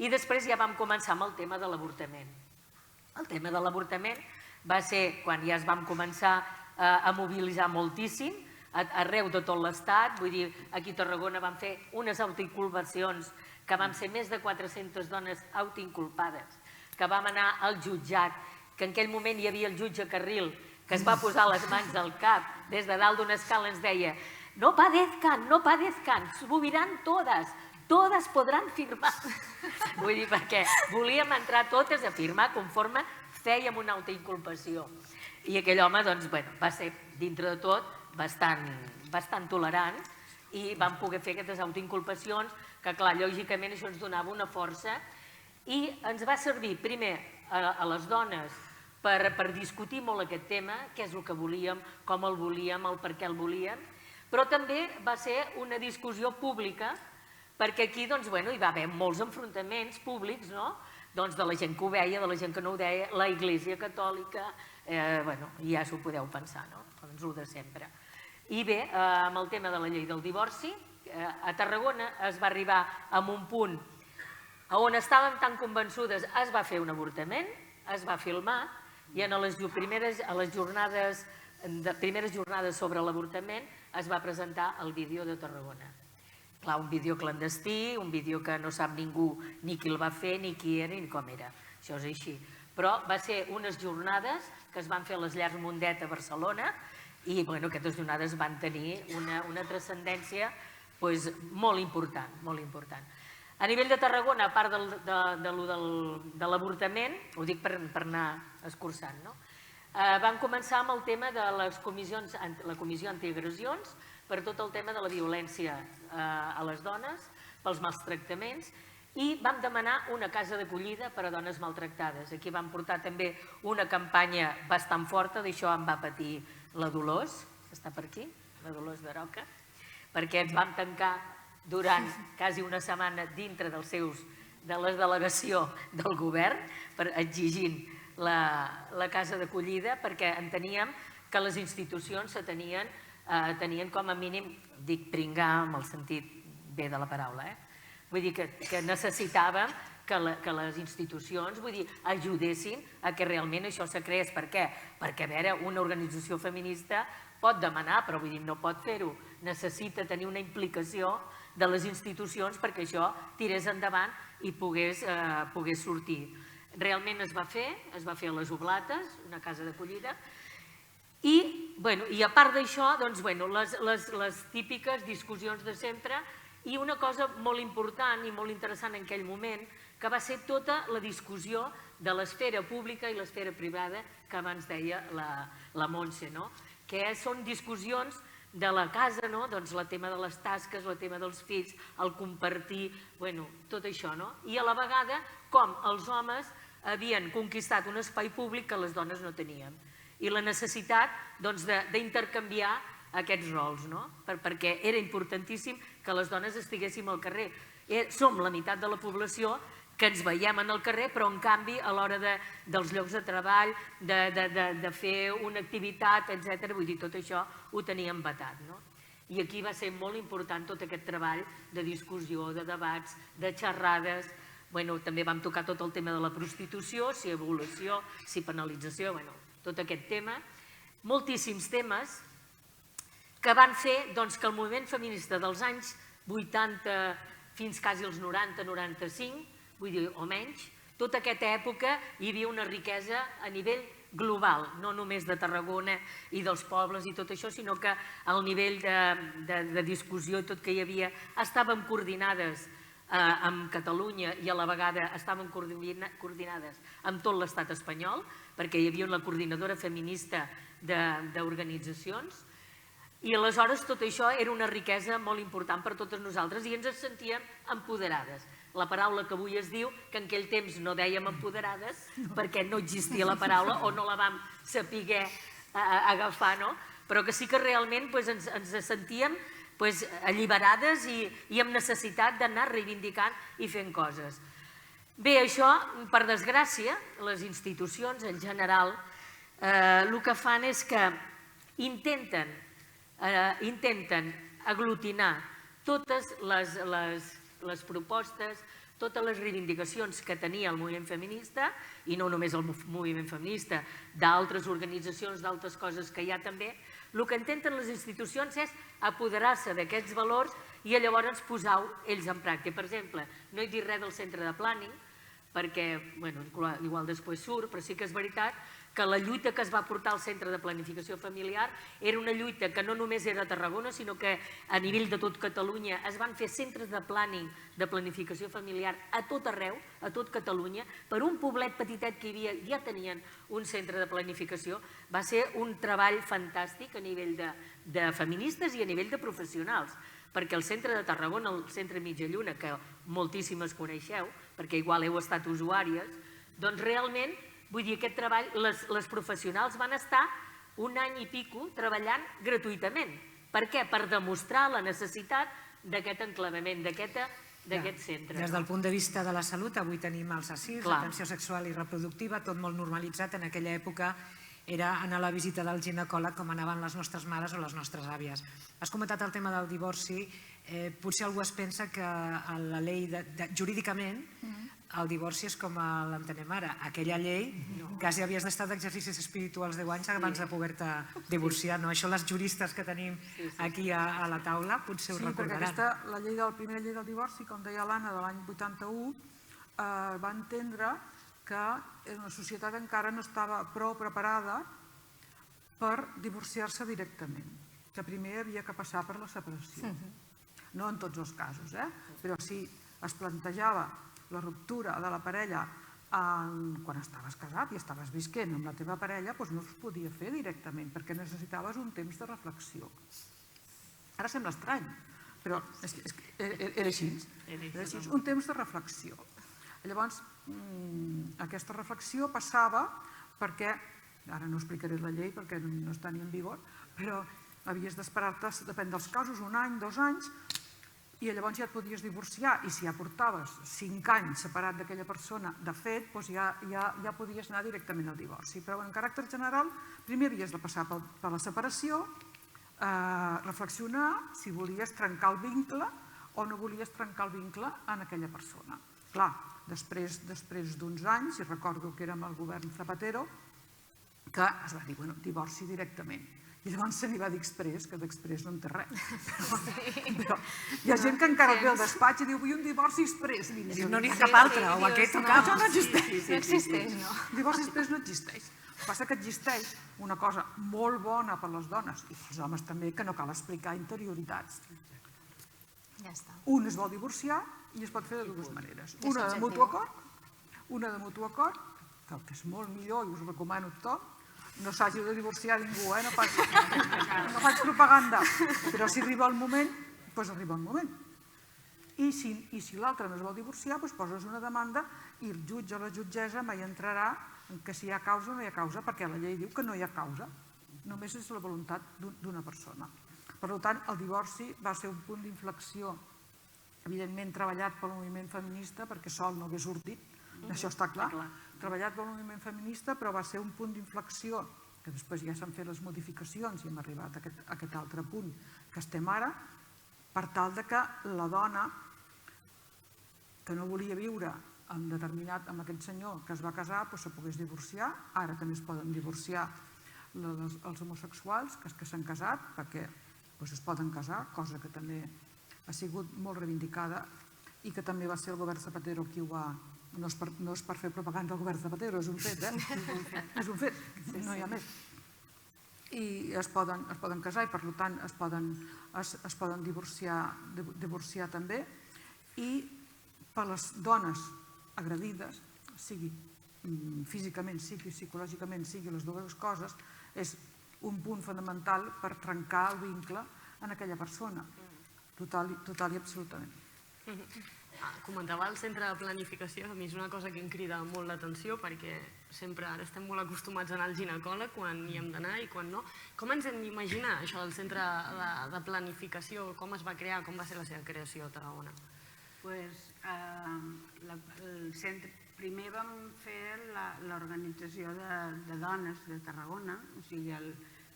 I després ja vam començar amb el tema de l'avortament. El tema de l'avortament va ser quan ja es vam començar a mobilitzar moltíssim, arreu de tot l'estat, vull dir, aquí a Tarragona vam fer unes autoinculpacions que vam ser més de 400 dones autoinculpades, que vam anar al jutjat, que en aquell moment hi havia el jutge Carril, que es va posar les mans al cap, des de dalt d'una escala ens deia no padezcan, no padezcan, subirán todas, totes podran firmar. Vull dir, perquè volíem entrar totes a firmar conforme fèiem una autoinculpació. I aquell home, doncs, va ser, dintre de tot, bastant tolerant i vam poder fer aquestes autoinculpacions que, clar, lògicament això ens donava una força i ens va servir, primer, a les dones per discutir molt aquest tema, què és el que volíem, com el volíem, el per què el volíem, però també va ser una discussió pública perquè aquí hi va haver molts enfrontaments públics, de la gent que ho veia, de la gent que no ho deia, la Iglésia Catòlica, ja s'ho podeu pensar, doncs el de sempre. I bé, amb el tema de la llei del divorci, a Tarragona es va arribar a un punt on estàvem tan convençudes, es va fer un avortament, es va filmar, i a les primeres jornades sobre l'avortament es va presentar el vídeo de Tarragona. Clar, un vídeo clandestí, un vídeo que no sap ningú ni qui el va fer, ni qui era, ni com era. Això és així. Però va ser unes jornades que es van fer a les Llars Mundet a Barcelona i aquestes jornades van tenir una transcendència molt important, molt important. A nivell de Tarragona, a part de l'avortament, ho dic per anar escurçant, van començar amb el tema de la comissió antiagressions per tot el tema de la violència a les dones, pels maltractaments, i vam demanar una casa d'acollida per a dones maltractades. Aquí vam portar també una campanya bastant forta, d'això en va patir la Dolors, està per aquí, la Dolors de Roca, perquè ens vam tancar durant quasi una setmana dintre de la delegació del govern exigint la casa d'acollida perquè enteníem que les institucions tenien com a mínim, dic pringar amb el sentit bé de la paraula, vull dir que necessitàvem que les institucions ajudessin a que realment això se creés. Per què? Perquè, a veure, una organització feminista pot demanar, però no pot fer-ho. Necessita tenir una implicació de les institucions perquè això tirés endavant i pogués sortir. Realment es va fer a les Oblates, una casa d'acollida, i a part d'això, les típiques discussions de sempre i una cosa molt important i molt interessant en aquell moment, que va ser tota la discussió de l'esfera pública i l'esfera privada que abans deia la Montse, que són discussions de la casa, el tema de les tasques, el tema dels fills, el compartir, tot això. I a la vegada com els homes havien conquistat un espai públic que les dones no teníem. I la necessitat d'intercanviar aquests rols, perquè era importantíssim que les dones estiguéssim al carrer. Som la meitat de la població que ens veiem en el carrer, però en canvi a l'hora dels llocs de treball, de fer una activitat, etc., vull dir, tot això ho teníem vetat. I aquí va ser molt important tot aquest treball de discussió, de debats, de xerrades. També vam tocar tot el tema de la prostitució, si evolució, si penalització, tot aquest tema. Moltíssims temes que van fer que el moviment feminista dels anys 80 fins quasi als 90-95, vull dir, o menys, tota aquesta època hi havia una riquesa a nivell global, no només de Tarragona i dels pobles i tot això, sinó que al nivell de discussió i tot que hi havia, estàvem coordinades amb Catalunya i a la vegada estàvem coordinades amb tot l'estat espanyol, perquè hi havia una coordinadora feminista d'organitzacions, i aleshores tot això era una riquesa molt important per totes nosaltres i ens sentíem empoderades. La paraula que avui es diu, que en aquell temps no dèiem empoderades perquè no existia la paraula o no la vam saber agafar, però que sí que realment ens sentíem alliberades i amb necessitat d'anar reivindicant i fent coses. Bé, això, per desgràcia, les institucions en general el que fan és que intenten aglutinar totes les propostes, totes les reivindicacions que tenia el moviment feminista, i no només el moviment feminista, d'altres organitzacions, d'altres coses que hi ha també. El que intenten les institucions és apoderar-se d'aquests valors i llavors posar-ho ells en pràctica. Per exemple, no he dit res del centre de planning, perquè, igual després surt, però sí que és veritat que la lluita que es va portar al Centre de Planificació Familiar era una lluita que no només era a Tarragona, sinó que a nivell de tot Catalunya es van fer centres de planning, de planificació familiar a tot arreu, a tot Catalunya, per un poblet petitet que hi havia, ja tenien un centre de planificació. Va ser un treball fantàstic a nivell de feministes i a nivell de professionals, perquè el centre de Tarragona, el centre Mitja Lluna, que moltíssimes coneixeu, perquè igual heu estat usuàries, doncs realment, vull dir, aquest treball, les professionals van estar un any i pico treballant gratuïtament. Per què? Per demostrar la necessitat d'aquest enclavament, d'aquest centre. Des del punt de vista de la salut, avui tenim els ASIRS, l'atenció sexual i reproductiva, tot molt normalitzat. En aquella època era anar a la visita del ginecòleg com anaven les nostres mares o les nostres àvies. Has comentat el tema del divorci. Potser algú es pensa que la llei, jurídicament, el divorci és com l'entenem ara. Aquella llei, quasi havies d'estar d'exercicis espirituals 10 anys abans de poder-te divorciar. Això les juristes que tenim aquí a la taula potser ho recordaran. Sí, perquè la primera llei del divorci, com deia l'Anna, de l'any 81, va entendre que la societat encara no estava prou preparada per divorciar-se directament, que primer havia que passar per la separació. No en tots els casos, però si es plantejava la ruptura de la parella quan estaves casat i estaves visquent amb la teva parella, doncs no es podia fer directament, perquè necessitaves un temps de reflexió. Ara sembla estrany, però era així. Un temps de reflexió. Llavors, aquesta reflexió passava perquè, ara no explicaré la llei perquè no està ni en vigor, però havies d'esperar-te, depèn dels casos, 1 any, 2 anys, i llavors ja et podies divorciar, i si ja portaves 5 anys separat d'aquella persona, de fet, ja podies anar directament al divorci. Però en caràcter general, primer havies de passar per la separació, reflexionar si volies trencar el vincle o no volies trencar el vincle en aquella persona. Clar, després d'uns anys, i recordo que era amb el govern Zapatero, que es va dir, bueno, divorci directament. I llavors se n'hi va dir exprés, que d'exprés no en té res. Però hi ha gent que encara ve al despatx i diu, vull un divorci exprés. No n'hi ha cap altre, o aquest o cap. Això no existeix. No existeix, no. Divorci exprés no existeix. El que passa que existeix una cosa molt bona per les dones, i pels homes també, que no cal explicar interioritats. Ja està. Un es vol divorciar i es pot fer de dues maneres. Una de mutu acord, que el que és molt millor i us recomano a tothom, no s'hagi de divorciar ningú, no faig propaganda, però si arriba el moment, doncs arriba el moment. I si l'altre no es vol divorciar, doncs poses una demanda i el jutge o la jutgessa mai entrarà en que si hi ha causa o no hi ha causa, perquè la llei diu que no hi ha causa, només és la voluntat d'una persona. Per tant, el divorci va ser un punt d'inflexió, evidentment treballat pel moviment feminista, perquè sol no hagués sortit, això està clar, treballat pel moviment feminista, però va ser un punt d'inflexió, que després ja s'han fet les modificacions i hem arribat a aquest altre punt que estem ara, per tal que la dona que no volia viure amb aquest senyor que es va casar se pogués divorciar. Ara també es poden divorciar els homosexuals que s'han casat, perquè es poden casar, cosa que també ha sigut molt reivindicada i que també va ser el govern Zapatero qui ho va... No és per fer propaganda al govern Zapatero, és un fet, és un fet, no hi ha més. I es poden casar i per tant es poden divorciar també, i per les dones agredides, sigui físicament, sigui psicològicament, sigui les dues coses, és un punt fonamental per trencar el vincle en aquella persona, total i absolutament. Comentava el centre de planificació, a mi és una cosa que em crida molt l'atenció perquè sempre ara estem molt acostumats a anar al ginecòleg quan hi hem d'anar i quan no. Com ens hem d'imaginar això del centre de planificació? Com es va crear? Com va ser la seva creació a Tarragona? Primer vam fer l'organització de dones de Tarragona, o sigui,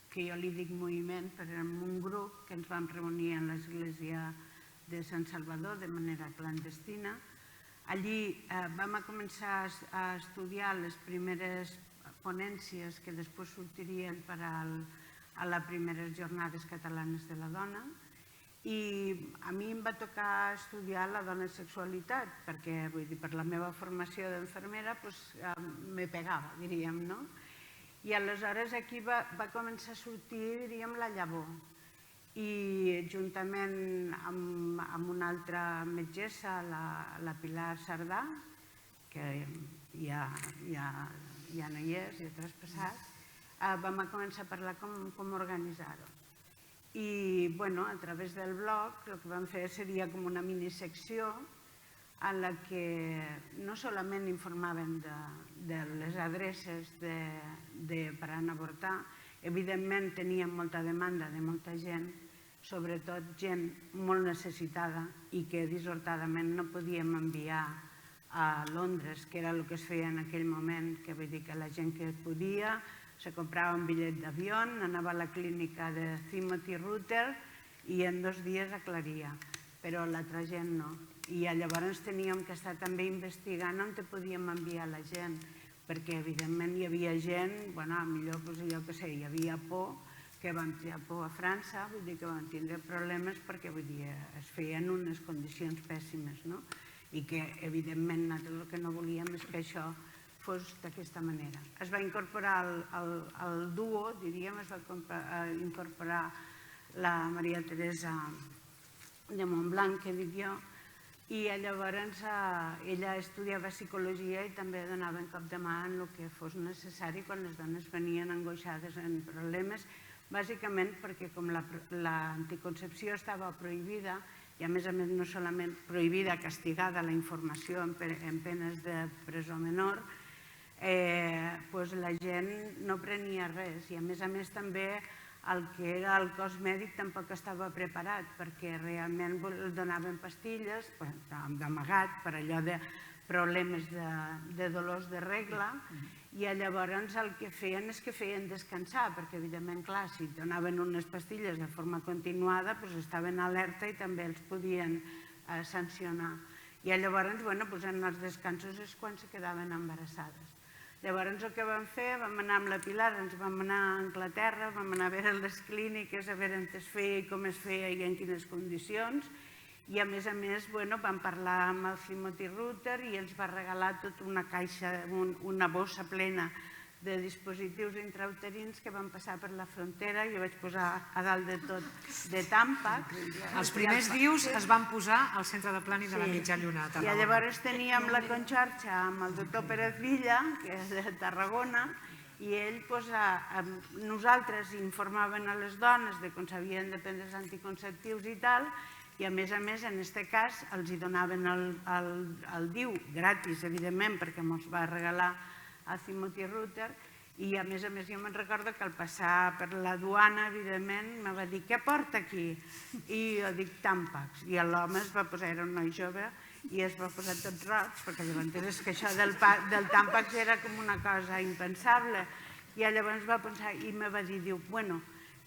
que jo li dic moviment, però érem un grup que ens vam reunir a l'església de Sant Salvador de manera clandestina. Allí vam començar a estudiar les primeres ponències que després sortirien per a les primeres jornades catalanes de la dona, i a mi em va tocar estudiar la dona i sexualitat, perquè per la meva formació d'infermera me pegava, diríem, no? I aleshores aquí va començar a sortir, diríem, la llavor. I juntament amb una altra metgessa, la Pilar Sardà, que ja no hi és, ja ha traspassat, vam començar a parlar com organitzar-ho. I a través del blog el que vam fer seria com una minisecció en la que no solament informaven de les adreces per anar a avortar, evidentment teníem molta demanda de molta gent, sobretot gent molt necessitada i que dissortadament no podíem enviar a Londres, que era el que es feia en aquell moment, que vull dir que la gent que podia se comprava un bitllet d'avió, anava a la clínica de Timothy Ruther i en 2 dies aclaria, però l'altra gent no. I llavors teníem que estar també investigant on podíem enviar la gent, perquè evidentment hi havia gent, millor jo què sé, hi havia por, que vam triar por a França, vull dir que vam tindre problemes perquè es feien unes condicions pèssimes, no? I que evidentment nosaltres el que no volíem és que això fos d'aquesta manera. Es va incorporar el duo, diríem, es va incorporar la Maria Teresa de Montblanc, que dic jo, i llavors ella estudiava psicologia i també donava cop de mà en el que fos necessari quan les dones venien angoixades en problemes, bàsicament perquè com l'anticoncepció estava prohibida, i a més no solament prohibida, castigada la informació en penes de presó menor, la gent no prenia res i a més també el que era el cos mèdic tampoc estava preparat perquè realment donaven pastilles d'amagat per allò de problemes de dolors de regla i llavors el que feien és que feien descansar perquè evidentment, clar, si donaven unes pastilles de forma continuada estaven alerta i també els podien sancionar. I llavors en els descansos és quan se quedaven embarassades. Llavors el que vam fer, vam anar amb la Pilar, ens vam anar a Anglaterra, vam anar a veure les clíniques, a veure on es feia i com es feia i en quines condicions, i a més vam parlar amb el Timothy Ruther i ens va regalar tota una caixa, una bossa plena de dispositius intrauterins que van passar per la frontera, jo vaig posar a dalt de tot de Tampax. Els primers dius es van posar al centre de plànic de la Mitja Lluna a Tarragona. I llavors teníem la conxorxa amb el doctor Pérez Villa, que és de Tarragona, i ell, nosaltres informaven a les dones de com s'havien de prendre els anticonceptius i tal, i a més, en aquest cas, els donaven el DIU gratis, evidentment, perquè ens va regalar a Timothy Ruther, i a més jo me'n recordo que al passar per la duana, evidentment, me va dir, què porta aquí? I jo dic, Tampax. I l'home es va posar, era un noi jove, i es va posar tot roig, perquè llavors és que això del Tampax era com una cosa impensable. I llavors va pensar, i me va dir, diu, bueno,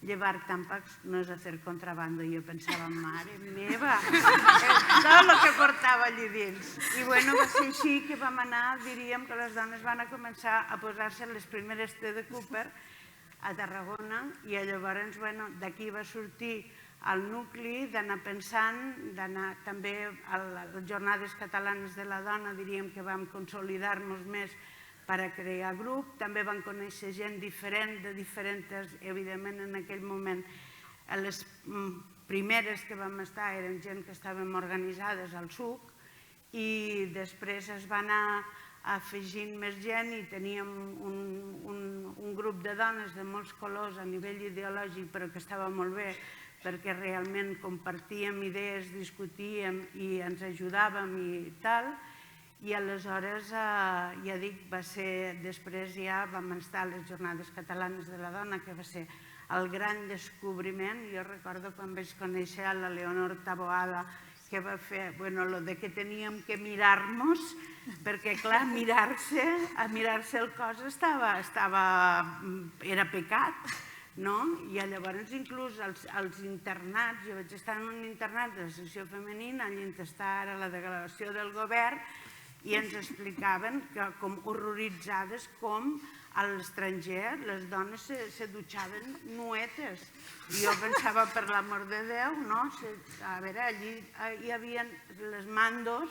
llevar Tampax no és hacer contrabando. I jo pensava, mare meva, tot el que portava allí dins. I va ser així que vam anar, diríem que les dones van començar a posar-se les primeres té de Cooper a Tarragona i llavors d'aquí va sortir el nucli d'anar pensant, d'anar també a les jornades catalanes de la dona, diríem que vam consolidar-nos més per a crear grup, també van conèixer gent diferent, de diferents, evidentment en aquell moment, les primeres que vam estar eren gent que estàvem organitzades al SUC i després es va anar afegint més gent i teníem un grup de dones de molts colors a nivell ideològic però que estava molt bé perquè realment compartíem idees, discutíem i ens ajudàvem i tal. I aleshores, ja dic, va ser, després ja vam estar a les Jornades Catalanes de la Dona, que va ser el gran descobriment. Jo recordo quan vaig conèixer a la Leonor Taboada, que va fer, lo de que teníem que mirar-nos, perquè, clar, mirar-se el cos era pecat, no? I llavors inclús els internats, jo vaig estar en un internat de la secció femenina, allà on està ara la delegació del govern, i ens explicaven com horroritzades com a l'estranger les dones se dutxaven nuetes. I jo pensava, per l'amor de Déu, no? A veure, allí hi havia les mandos,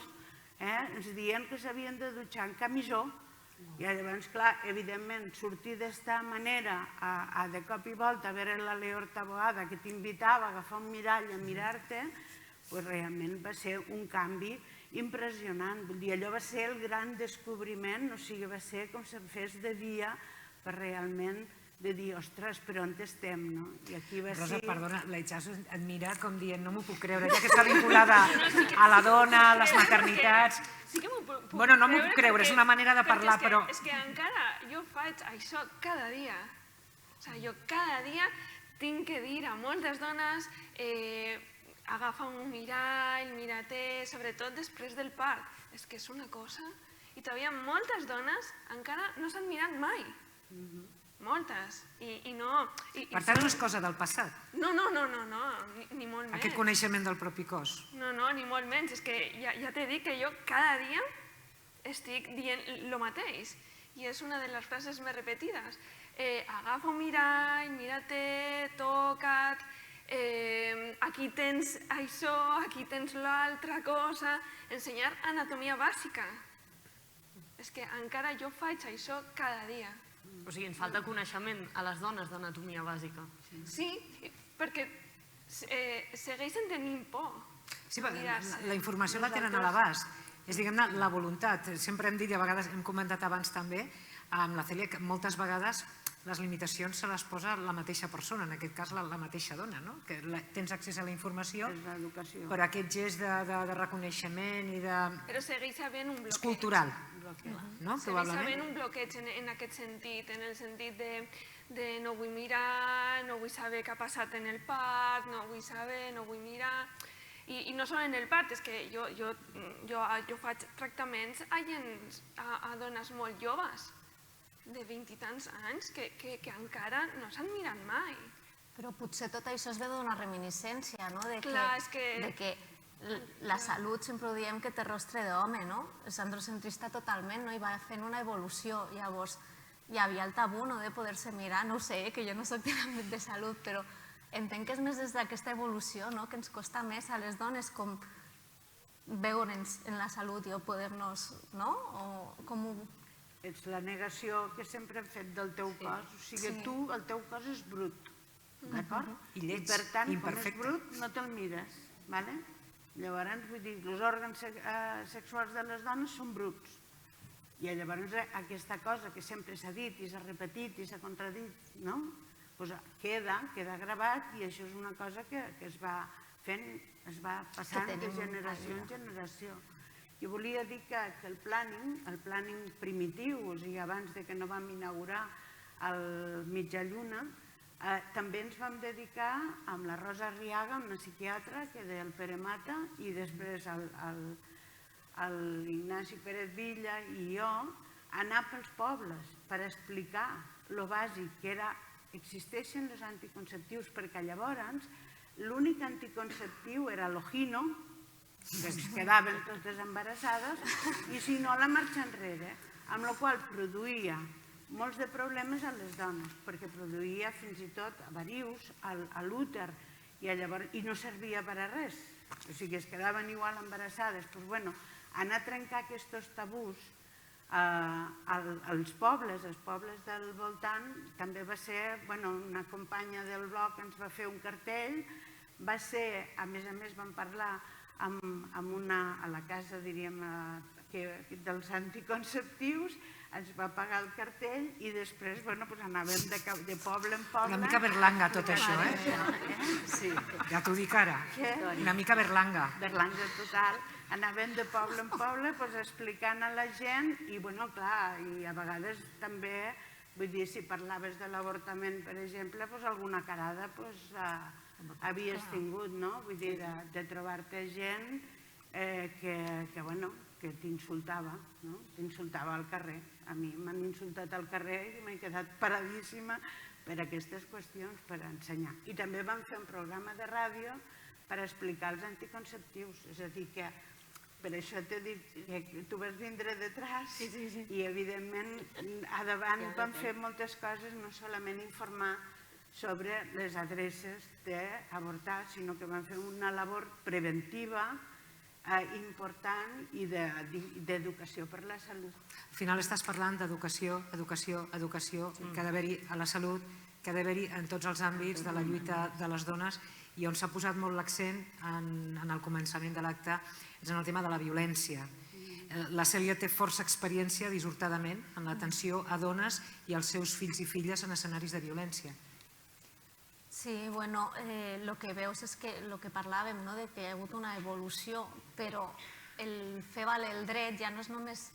ens deien que s'havien de dutxar en camisó, I llavors, clar, evidentment, sortir d'esta manera a de cop i volta a veure la Leor Taboada que t'invitava a agafar un mirall i a mirar-te, realment va ser un canvi impressionant. Vull dir, allò va ser el gran descobriment, o sigui, va ser com si em fes de dia per realment de dir, ostres, per on estem, no? I aquí va ser... Rosa, perdona, la Itxaso et mira com dient, no m'ho puc creure, ja que està vinculada a la dona, a les maternitats... Sí que m'ho puc creure. Bueno, no m'ho puc creure, és una manera de parlar, però... És que encara jo faig això cada dia. O sigui, jo cada dia tinc que dir a moltes dones agafa un mirall, mira-te, sobretot després del part. És que és una cosa... I todavía moltes dones encara no s'han mirat mai. Moltes. I no... Per tant, no és cosa del passat. No, ni molt menys. Aquest coneixement del propi cos. No, ni molt menys. És que ja t'he dit que jo cada dia estic dient el mateix. I és una de les frases més repetides. Agafa un mirall, mira-te, toca't, aquí tens això, aquí tens l'altra cosa. Ensenyar anatomia bàsica. És que encara jo faig això cada dia. O sigui, ens falta coneixement a les dones d'anatomia bàsica. Sí, perquè segueixen tenint por. Sí, la informació la tenen a l'abast. És, diguem-ne, la voluntat. Sempre hem dit, i a vegades hem comentat abans també, amb la Cèlia, que moltes vegades les limitacions se les posa la mateixa persona, en aquest cas la mateixa dona, no? Que tens accés a la informació, però aquest gest de reconeixement i de... Però segueix havent un bloqueig. És cultural, no? Segueix havent un bloqueig en aquest sentit, en el sentit de no vull mirar, no vull saber què ha passat en el part, no vull saber, no vull mirar... I no sols en el part, és que jo faig tractaments a dones molt joves, de 20 i tants anys, que encara no s'han mirat mai. Però potser tot això es ve d'una reminiscència, no? Clar, és que... De que la salut sempre ho diem que té rostre d'home, no? És androcentrista totalment, no? I va fent una evolució. Llavors, hi havia el tabú, no?, de poder-se mirar. No ho sé, que jo no soc de l'àmbit de salut, però entenc que és més des d'aquesta evolució, no?, que ens costa més a les dones com veure'ns en la salut i poder-nos, no? O com ho... Ets la negació que sempre hem fet del teu cos. O sigui, tu, el teu cos és brut, d'acord? I lleig, per tant, com és imperfecte. brut, no te'l mires, d'acord? Llavors, vull dir, els òrgans sexuals de les dones són bruts. I llavors aquesta cosa que sempre s'ha dit i s'ha repetit i s'ha contradit, no? Queda gravat i això és una cosa que es va fent, es va passant de generació en generació. Jo volia dir que el planning primitiu, o sigui, abans que no vam inaugurar el Mitja Lluna, també ens vam dedicar amb la Rosa Arriaga, una psiquiatra, que del Pere Mata, i després l'Ignasi Pérez Villa i jo, a anar pels pobles per explicar lo bàsic que era existeixen els anticonceptius, perquè llavors l'únic anticonceptiu era l'Ojino, que es quedaven totes embarassades, i si no, la marxa enrere, amb la qual produïa molts de problemes a les dones, perquè produïa fins i tot avarius a l'úter i no servia per a res. O sigui, es quedaven igual embarassades. Doncs, bueno, anar a trencar aquests tabús als pobles del voltant, també va ser, una companya del blog ens va fer un cartell, va ser, a més vam parlar a la casa, diríem, dels anticonceptius, ens va pagar el cartell i després anàvem de poble en poble. Una mica berlanga tot això, Sí. Ja t'ho dic ara. Una mica berlanga. Berlanga total. Anàvem de poble en poble explicant a la gent i, clar, i a vegades també, vull dir, si parlaves de l'avortament, per exemple, alguna carada havies tingut, no? Vull dir, de trobar-te gent que t'insultava, no? T'insultava al carrer. A mi m'han insultat al carrer i m'he quedat paradíssima per aquestes qüestions, per ensenyar. I també vam fer un programa de ràdio per explicar els anticonceptius. És a dir, que per això t'he dit que tu vas vindre detrás i, evidentment, a davant vam fer moltes coses, no solament informar sobre les adreces d'avortar, sinó que vam fer una labor preventiva important i d'educació per la salut. Al final estàs parlant d'educació, educació, educació, que ha d'haver-hi a la salut, que ha d'haver-hi en tots els àmbits de la lluita de les dones, i on s'ha posat molt l'accent en el començament de l'acte és en el tema de la violència. La Cèlia té força experiència, dissortadament, en l'atenció a dones i als seus fills i filles en escenaris de violència. Sí, bueno, el que veus és que el que parlàvem, de que hi ha hagut una evolució, però el fer valer el dret ja no és només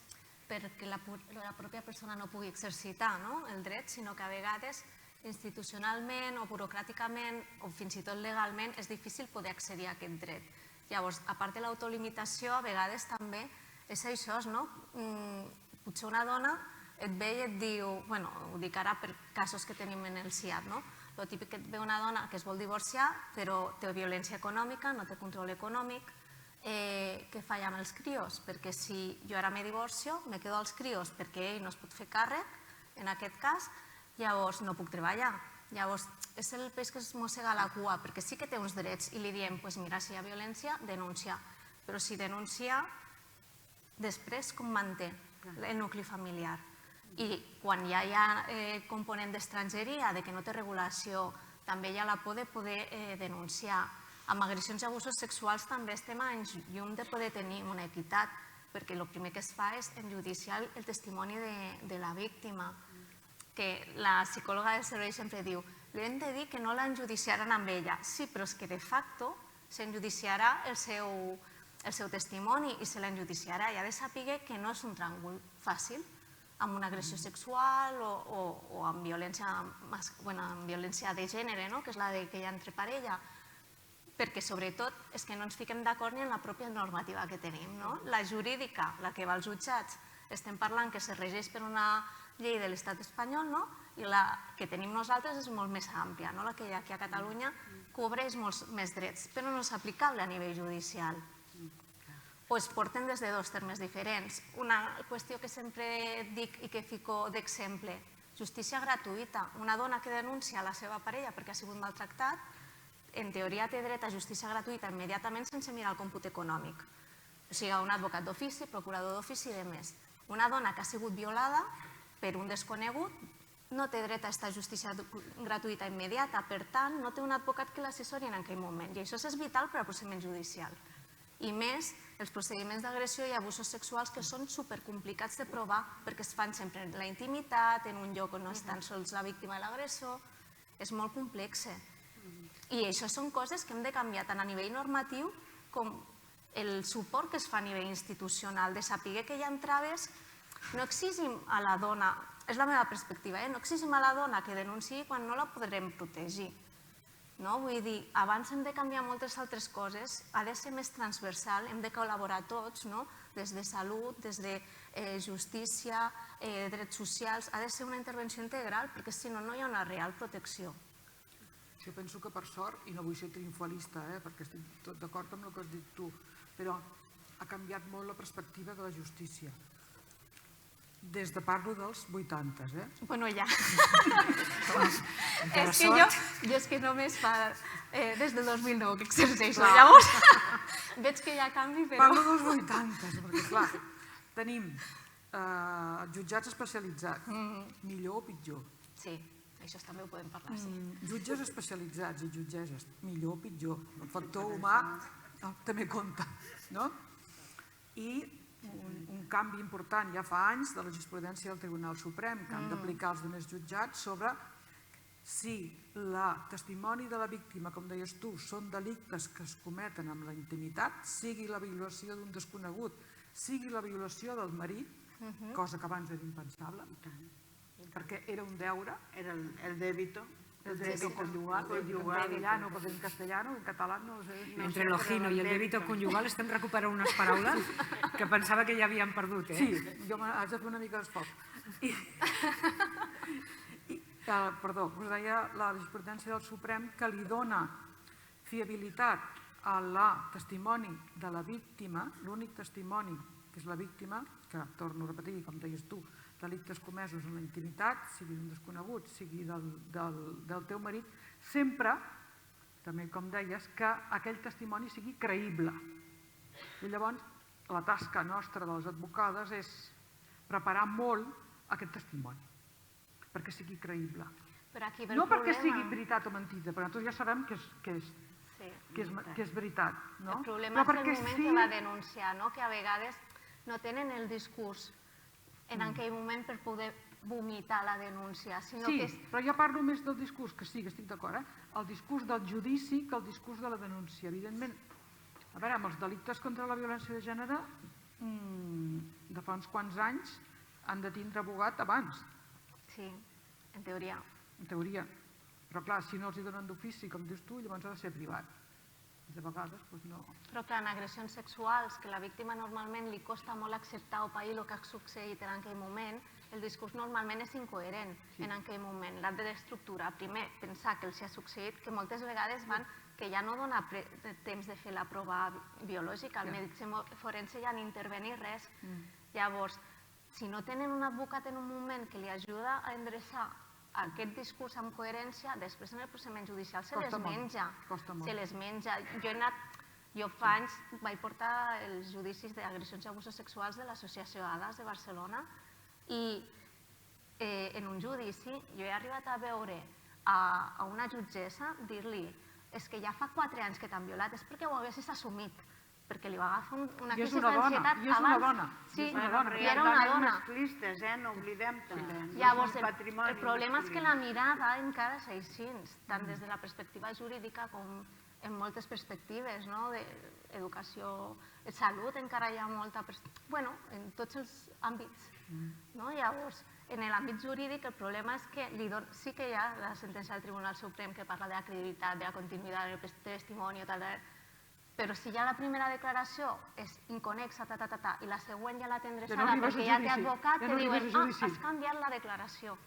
perquè la pròpia persona no pugui exercitar el dret, sinó que a vegades institucionalment o burocràticament o fins i tot legalment és difícil poder accedir a aquest dret. Llavors, a part de l'autolimitació, a vegades també és això, potser una dona et ve i et diu, ho dic ara per casos que tenim en el CIAT, el típic que et ve una dona que es vol divorciar però té violència econòmica, no té control econòmic, què falla amb els crios? Perquè si jo ara me divorcio, me quedo als crios perquè ell no es pot fer càrrec, en aquest cas, llavors no puc treballar. Llavors, és el peix que es mossega la cua, perquè sí que té uns drets i li diem, mira, si hi ha violència, denuncia. Però si denuncia, després com manté el nucli familiar. I quan ja hi ha component d'estrangeria, de que no té regulació, també hi ha la por de poder denunciar. Amb agressions i abusos sexuals també estem a anys llum de poder tenir una equitat, perquè el primer que es fa és enjudiciar el testimoni de la víctima, que la psicòloga del servei sempre diu, li hem de dir que no l'enjudiciaran amb ella. Sí, però és que de facto s'enjudiciarà el seu testimoni i se l'enjudiciarà i ha de saber que no és un tràngol fàcil, amb una agressió sexual o amb violència de gènere, que és la que hi ha entre parella, perquè sobretot és que no ens fiquem d'acord ni en la pròpia normativa que tenim. La jurídica, la que va als jutjats, estem parlant que es regeix per una llei de l'estat espanyol i la que tenim nosaltres és molt més àmplia, la que hi ha aquí a Catalunya cobreix molts més drets, però no és aplicable a nivell judicial. Doncs porten des de dos termes diferents. Una qüestió que sempre dic i que fico d'exemple, justícia gratuïta. Una dona que denuncia la seva parella perquè ha sigut maltractat, en teoria té dret a justícia gratuïta immediatament sense mirar el còmput econòmic. O sigui, un advocat d'ofici, procurador d'ofici i demés. Una dona que ha sigut violada per un desconegut no té dret a aquesta justícia gratuïta immediata, per tant, no té un advocat que l'assessori en aquell moment. I això és vital per al procediment judicial. I més, els procediments d'agressió i abusos sexuals que són supercomplicats de provar perquè es fan sempre en la intimitat, en un lloc on no estan sols la víctima i l'agressor. És molt complex. I això són coses que hem de canviar tant a nivell normatiu com el suport que es fa a nivell institucional, de saber que hi ha traves. No exigim a la dona, és la meva perspectiva, no exigim a la dona que denunciï quan no la podrem protegir. Vull dir, abans hem de canviar moltes altres coses, ha de ser més transversal, hem de col·laborar tots, des de salut, des de justícia, drets socials, ha de ser una intervenció integral, perquè si no, no hi ha una real protecció. Jo penso que per sort, i no vull ser triomfalista, perquè estic tot d'acord amb el que has dit tu, però ha canviat molt la perspectiva de la justícia. Des de parlo dels 80, Bueno, ja. És que jo és que només fa des del 2009 que exerceixo, llavors veig que hi ha canvi, però... Parlo dels 80, perquè clar, tenim jutjats especialitzats, millor o pitjor. Sí, això també ho podem parlar, sí. Jutges especialitzats i jutgesses, millor o pitjor. El factor humà també compta, no? I un canvi important ja fa anys de la jurisprudència del Tribunal Suprem que han d'aplicar els altres jutjats sobre si el testimoni de la víctima, com deies tu, són delictes que es cometen amb la intimitat, sigui la violació d'un desconegut, sigui la violació del marit, cosa que abans era impensable, perquè era un deure, era el débito. El débito conyugal, en castellano, en català no sé. Entre el ojino i el débito conyugal estem recuperant unes paraules que pensava que ja havíem perdut. Sí, jo haig de fer una mica d'esforç. Perdó, us deia la jurisprudència del Suprem que li dona fiabilitat a la testimoni de la víctima, l'únic testimoni que és la víctima, que torno a repetir, com deies tu, delictes comesos en la intimitat, sigui d'un desconegut, sigui del teu marit, sempre, també com deies, que aquell testimoni sigui creïble. I llavors, la tasca nostra de les advocades és preparar molt aquest testimoni, perquè sigui creïble. No perquè sigui veritat o mentida, perquè nosaltres ja sabem que és veritat. El problema és el moment que va denunciar, que a vegades no tenen el discurs en aquell moment per poder vomitar la denúncia. Sí, però jo parlo més del discurs, que sí, que estic d'acord, el discurs del judici que el discurs de la denúncia. Evidentment, a veure, amb els delictes contra la violència de gènere, de fa uns quants anys, han de tindre abogat abans. Sí, en teoria. En teoria. Però clar, si no els hi donen d'ofici, com dius tu, llavors ha de ser privat. De vegades, doncs no. Però clar, en agressions sexuals, que a la víctima normalment li costa molt acceptar o pair el que ha succeït en aquell moment, el discurs normalment és incoherent en aquell moment. L'ha d'estructurar. Primer, pensar que els ha succeït, que moltes vegades van que ja no dona temps de fer la prova biològica, el metge forense ja n'intervenir res. Llavors, si no tenen un advocat en un moment que li ajuda a endreçar aquest discurs amb coherència, després en el procediment judicial se les menja. Se les menja. Jo fa anys vaig portar els judicis d'agressions i abusos sexuals de l'Associació ADAS de Barcelona i en un judici jo he arribat a veure a una jutgessa dir-li és que ja fa 4 anys que t'han violat, és perquè ho haguessis assumit, perquè li va agafar una crisi d'ansietat abans. I és una dona. Sí, i era una dona. Masclistes, no oblidem també. Llavors, el problema és que la mirada encara és així, tant des de la perspectiva jurídica com en moltes perspectives, d'educació, de salut, encara hi ha molta... Bueno, en tots els àmbits. Llavors, en l'àmbit jurídic el problema és que sí que hi ha la sentència del Tribunal Suprem que parla de la credibilitat, de la continuïtat del testimoni, però si ja la primera declaració és inconexa, i la següent ja la tindràs perquè ja té advocat, que diuen, has canviat la declaració.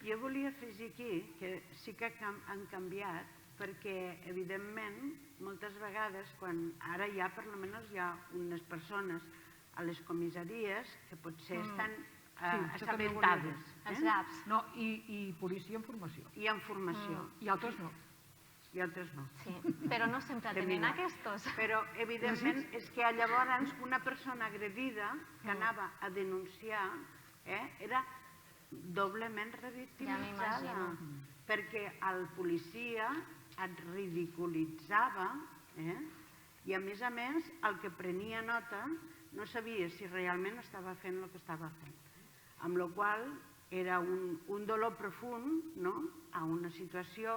Jo volia afegir aquí que sí que han canviat perquè, evidentment, moltes vegades, quan ara ja, per almenys, hi ha unes persones a les comissaries que potser estan assabentades. Els GAPs. No, i policia en formació. I en formació. I altres no. I altres no. Sí, però no sempre tenen aquests. Però, evidentment, és que llavors una persona agredida que anava a denunciar era doblement revictimitzada. Perquè el policia et ridiculitzava i, a més, el que prenia nota no sabia si realment estava fent el que estava fent. Amb la qual cosa era un dolor profund a una situació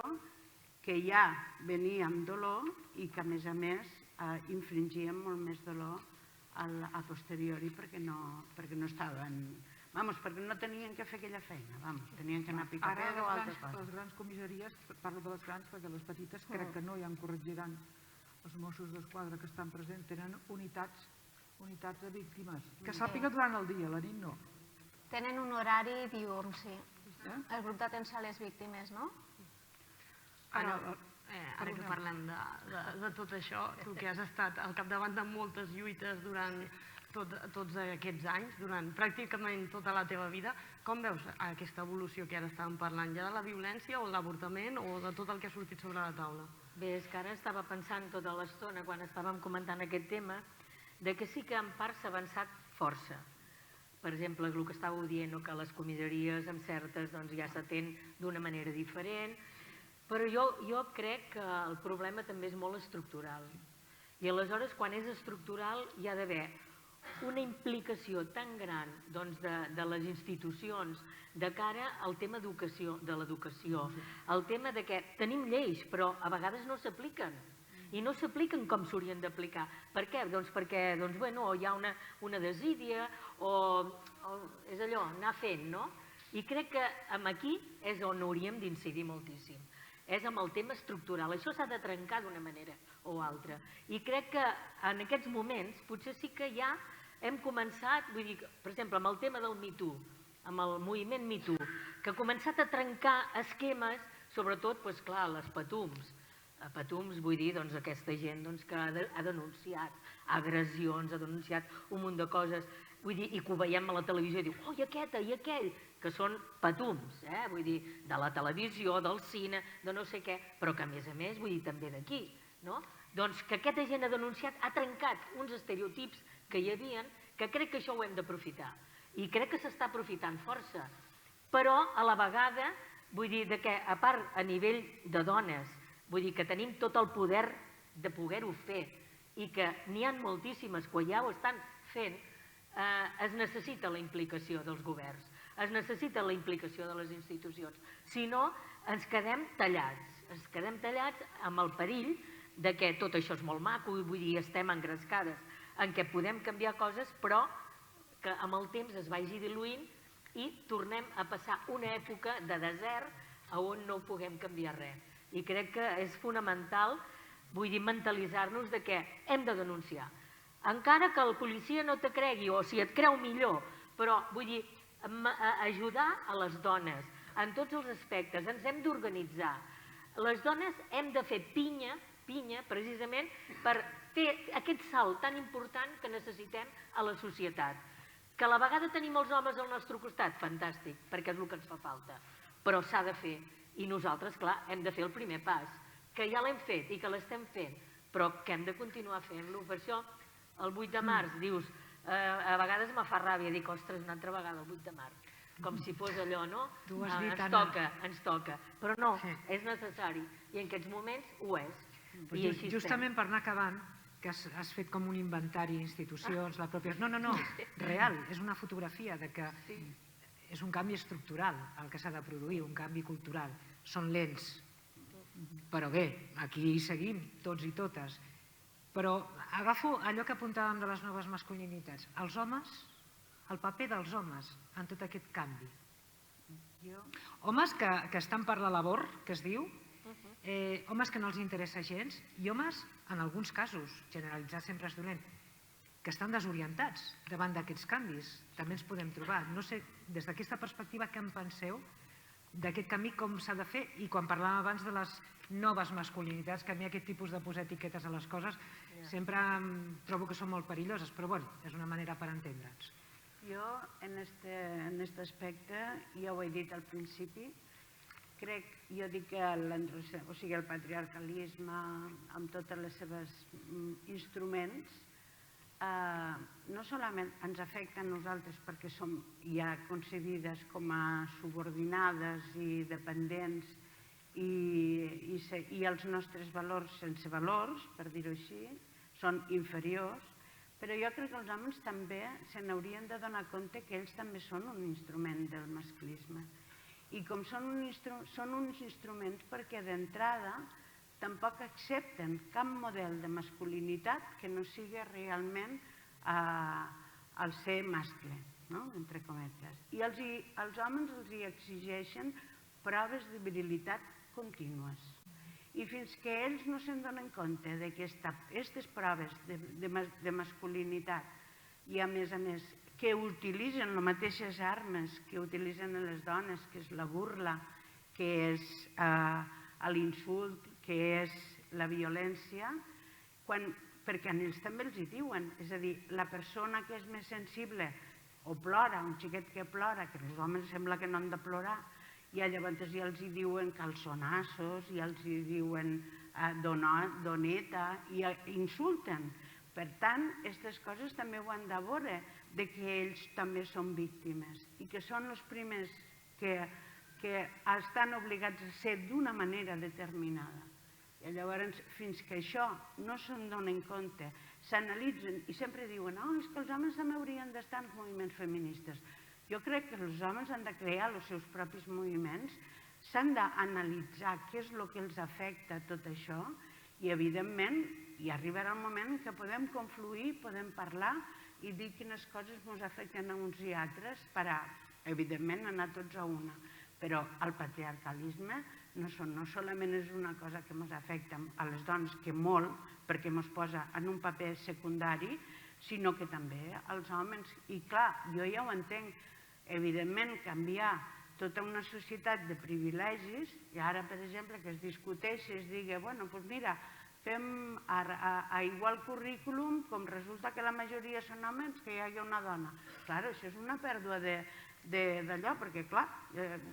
que ja venia amb dolor i que, a més, infringia molt més dolor a posteriori perquè no estaven... perquè no tenien que fer aquella feina, tenien que anar a picar pedra o altres coses. Ara, les grans comissaries, parlo de les grans perquè les petites crec que no, ja em corregiran els Mossos d'Esquadra que estan presents, tenen unitats de víctimes. Que sàpiga durant el dia, la nit no. Tenen un horari diurn, sí. El grup d'atenció a les víctimes, no? Ara que parlem de tot això, tu que has estat al capdavant de moltes lluites durant tots aquests anys, durant pràcticament tota la teva vida, com veus aquesta evolució que ara estàvem parlant, ja de la violència o l'avortament o de tot el que ha sortit sobre la taula? Bé, és que ara estava pensant tota l'estona, quan estàvem comentant aquest tema, de que sí que en part s'ha avançat força. Per exemple, el que estàveu dient, que les comissaries amb certes ja s'atén d'una manera diferent, però jo crec que el problema també és molt estructural. I aleshores, quan és estructural, hi ha d'haver una implicació tan gran de les institucions de cara al tema de l'educació, el tema de que tenim lleis, però a vegades no s'apliquen. I no s'apliquen com s'haurien d'aplicar. Per què? Doncs perquè hi ha una desídia o és allò, anar fent, no? I crec que aquí és on hauríem d'incidir moltíssim. És amb el tema estructural. Això s'ha de trencar d'una manera o altra. I crec que en aquests moments potser sí que ja hem començat, vull dir, per exemple, amb el tema del Me Too, amb el moviment Me Too, que ha començat a trencar esquemes, sobretot, clar, les patums. Patums, vull dir, aquesta gent que ha denunciat agressions, ha denunciat un munt de coses, vull dir, i que ho veiem a la televisió i diu, oh, i aquesta, i aquell, que són patums, vull dir, de la televisió, del cine, de no sé què, però que a més, vull dir, també d'aquí, no? Doncs que aquesta gent ha denunciat, ha trencat uns estereotips que hi havia, que crec que això ho hem d'aprofitar. I crec que s'està aprofitant força. Però a la vegada, vull dir que a part a nivell de dones, vull dir que tenim tot el poder de poder-ho fer i que n'hi ha moltíssimes que ja ho estan fent, es necessita la implicació dels governs, es necessita la implicació de les institucions. Si no, ens quedem tallats amb el perill de que tot això és molt maco i vull dir, estem engrescades en què podem canviar coses, però que amb el temps es vagi diluint i tornem a passar una època de desert on no puguem canviar res. I crec que és fonamental, vull dir, mentalitzar-nos de que hem de denunciar. Encara que el policia no te cregui, o si et creu millor, però vull dir, ajudar a les dones en tots els aspectes, ens hem d'organitzar. Les dones hem de fer pinya precisament per fer aquest salt tan important que necessitem a la societat. Que a la vegada tenim els homes al nostre costat, fantàstic, perquè és el que ens fa falta, però s'ha de fer. I nosaltres, clar, hem de fer el primer pas, que ja l'hem fet i que l'estem fent, però que hem de continuar fent-lo. Per això, el 8 de març, dius, a vegades me fa ràbia, dic, ostres, una altra vegada el 8 de març, com si fos allò, no? Ens toca, però no, és necessari, i en aquests moments ho és. Justament per anar acabant, que has fet com un inventari d'institucions, la pròpia... No, real, és una fotografia de que és un canvi estructural el que s'ha de produir, un canvi cultural. Són lents, però bé, aquí hi seguim, tots i totes. Però agafo allò que apuntàvem de les noves masculinitats. Els homes, el paper dels homes en tot aquest canvi. Homes que estan per la labor, que es diu, homes que no els interessa gens, i homes, en alguns casos, generalitzar sempre és dolent, que estan desorientats davant d'aquests canvis. També ens podem trobar. No sé, des d'aquesta perspectiva, què en penseu d'aquest camí, com s'ha de fer? I quan parlàvem abans de les noves masculinitats, que a mi aquest tipus de posar etiquetes a les coses sempre trobo que són molt perilloses, però bueno, és una manera per entendre'ns. Jo, en aquest aspecte, ja ho he dit al principi, jo dic que el patriarcalisme, amb tots els seus instruments, no solament ens afecta a nosaltres perquè som ja concebides com a subordinades i dependents i els nostres valors sense valors, per dir-ho així, són inferiors, però jo crec que els homes també se n'haurien de donar compte que ells també són un instrument del masclisme. I com són uns instruments perquè d'entrada tampoc accepten cap model de masculinitat que no sigui realment el ser mascle, entre cometes. I als homes els exigeixen proves de virilitat contínues. I fins que ells no se'n donen compte que aquestes proves de masculinitat i a més que utilitzen les mateixes armes que utilitzen les dones, que és la burla, que és l'insult, que és la violència, perquè a ells també els hi diuen. És a dir, la persona que és més sensible o plora, un xiquet que plora, que els homes sembla que no han de plorar, i llavors ja els hi diuen calçonassos, ja els hi diuen doneta, i insulten. Per tant, aquestes coses també ho han de veure, que ells també són víctimes i que són els primers que estan obligats a ser d'una manera determinada. I llavors, fins que això no se'n donen compte, s'analitzen i sempre diuen és que els homes també haurien d'estar en moviments feministes. Jo crec que els homes han de crear els seus propis moviments, s'han d'analitzar què és el que els afecta tot això i, evidentment, hi arribarà el moment que podem confluir, podem parlar i dir quines coses ens afecten a uns i altres per, evidentment, anar tots a una. Però el patriarcalisme no solament és una cosa que ens afecta a les dones, que molt, perquè ens posa en un paper secundari, sinó que també als homes. I clar, jo ja ho entenc, evidentment, canviar tota una societat de privilegis, i ara, per exemple, que es discuteixi, es digui, bueno, doncs mira, fem a igual currículum, com resulta que la majoria són homes, que hi hagi una dona. Clar, això és una pèrdua d'allò, perquè clar,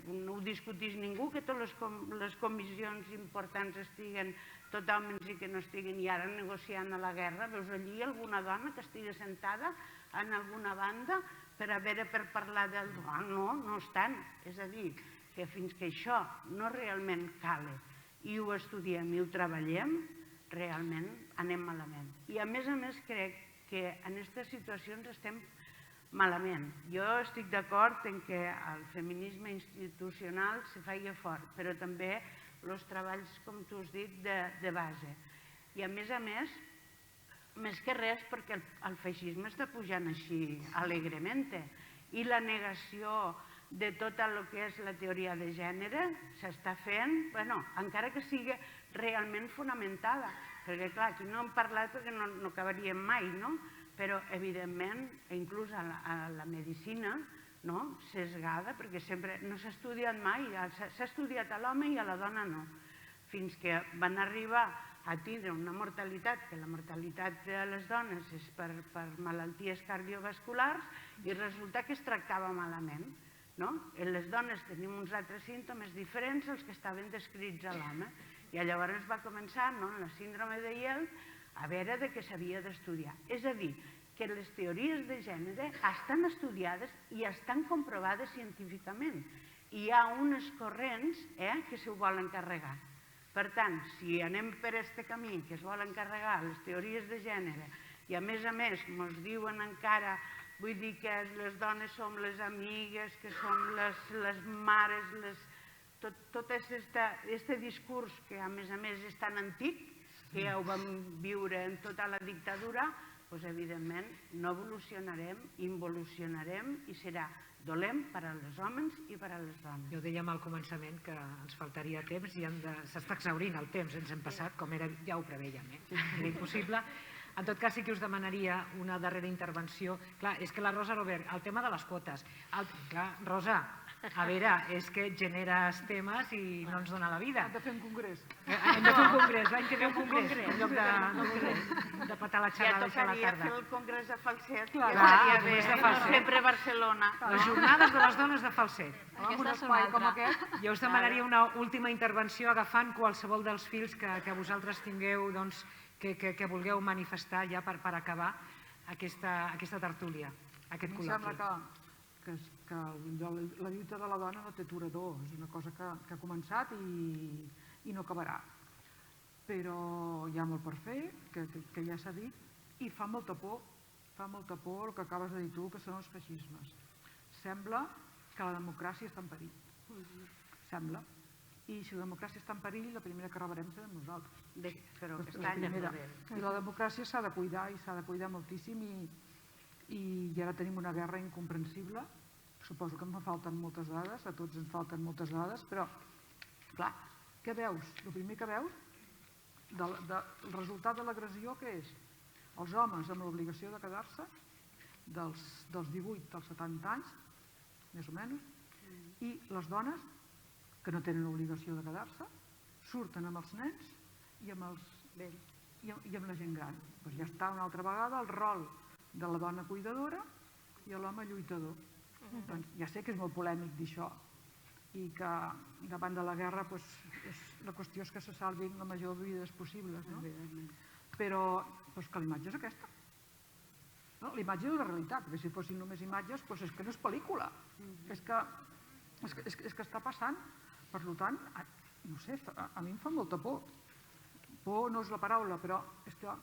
no ho discutís ningú, que totes les comissions importants estiguen tot homes i que no estiguin i ara negociant a la guerra. Veus allí alguna dona que estigui sentada en alguna banda per parlar del... No estan. És a dir, que fins que això no realment cale i ho estudiem i ho treballem, realment anem malament. I a més crec que en aquestes situacions estem malament. Jo estic d'acord en que el feminisme institucional se faci fort, però també els treballs, com tu has dit, de base. I a més, més que res perquè el feixisme està pujant així alegrement i la negació de tot el que és la teoria de gènere s'està fent, encara que sigui realment fonamentada, perquè clar, aquí no hem parlat perquè no acabaríem mai, però evidentment, inclús a la medicina, sesgada, perquè sempre no s'ha estudiat mai, s'ha estudiat a l'home i a la dona no, fins que van arribar a tindre una mortalitat, que la mortalitat de les dones és per malalties cardiovasculars i resulta que es tractava malament. Les dones tenim uns altres símptomes diferents als que estaven descrits a l'home i llavors va començar la síndrome de Yelp a veure que s'havia d'estudiar. És a dir, que les teories de gènere estan estudiades i estan comprovades científicament. I hi ha unes corrents que s'ho volen carregar. Per tant, si anem per aquest camí que es volen carregar les teories de gènere i a més ens diuen encara, vull dir que les dones som les amigues, que som les mares, tot aquest discurs que a més és tan antic, que ja ho vam viure en tota la dictadura, doncs evidentment no evolucionarem, involucionarem i serà dolent per als homes i per a les dones. Jo dèiem al començament que ens faltaria temps i s'està exhaurint el temps, ens hem passat, com ja ho prevèiem, era impossible. En tot cas sí que us demanaria una darrera intervenció. Clar, és que la Rosa Robert, el tema de les quotes. Clar, Rosa, a veure, és que generes temes i no ens dona la vida. Hem de fer un congrés. Hem de fer un congrés, l'any que ve un congrés, en lloc de patar la xerrada a la tarda. Ja tocaria fer el congrés de Falset, ja estaria bé, sempre a Barcelona. Les jornades de les dones de Falset. En un espai com aquest. Jo us demanaria una última intervenció agafant qualsevol dels fils que vosaltres tingueu, que vulgueu manifestar ja per acabar aquesta tertúlia, aquest col·loqui. A mi em sembla que la lluita de la dona no té aturador, és una cosa que ha començat i no acabarà. Però hi ha molt per fer, que ja s'ha dit, i fa molta por el que acabes de dir tu, que són els feixismes. Sembla que la democràcia està en perill. Sembla. I si la democràcia està en perill, la primera que rebrem serem nosaltres. Bé, però aquest any ja podem. I la democràcia s'ha de cuidar, i s'ha de cuidar moltíssim, i ara tenim una guerra incomprensible. Suposo que em falten moltes dades, a tots ens falten moltes dades, però, clar, què veus? El primer que veus, el resultat de l'agressió, què és? Els homes amb l'obligació de quedar-se, dels 18 als 70 anys, més o menys, i les dones, que no tenen obligació de quedar-se, surten amb els nens i amb la gent gran. Ja està una altra vegada el rol de la dona cuidadora i l'home lluitador. Ja sé que és molt polèmic dir això i que davant de la guerra la qüestió és que se salvin la major de vides possibles, però que l'imatge és aquesta. L'imatge és la realitat, perquè si fossin només imatges és que no és pel·lícula, és que està passant. Per tant, no sé, a mi em fa molta por. Por no és la paraula, però és que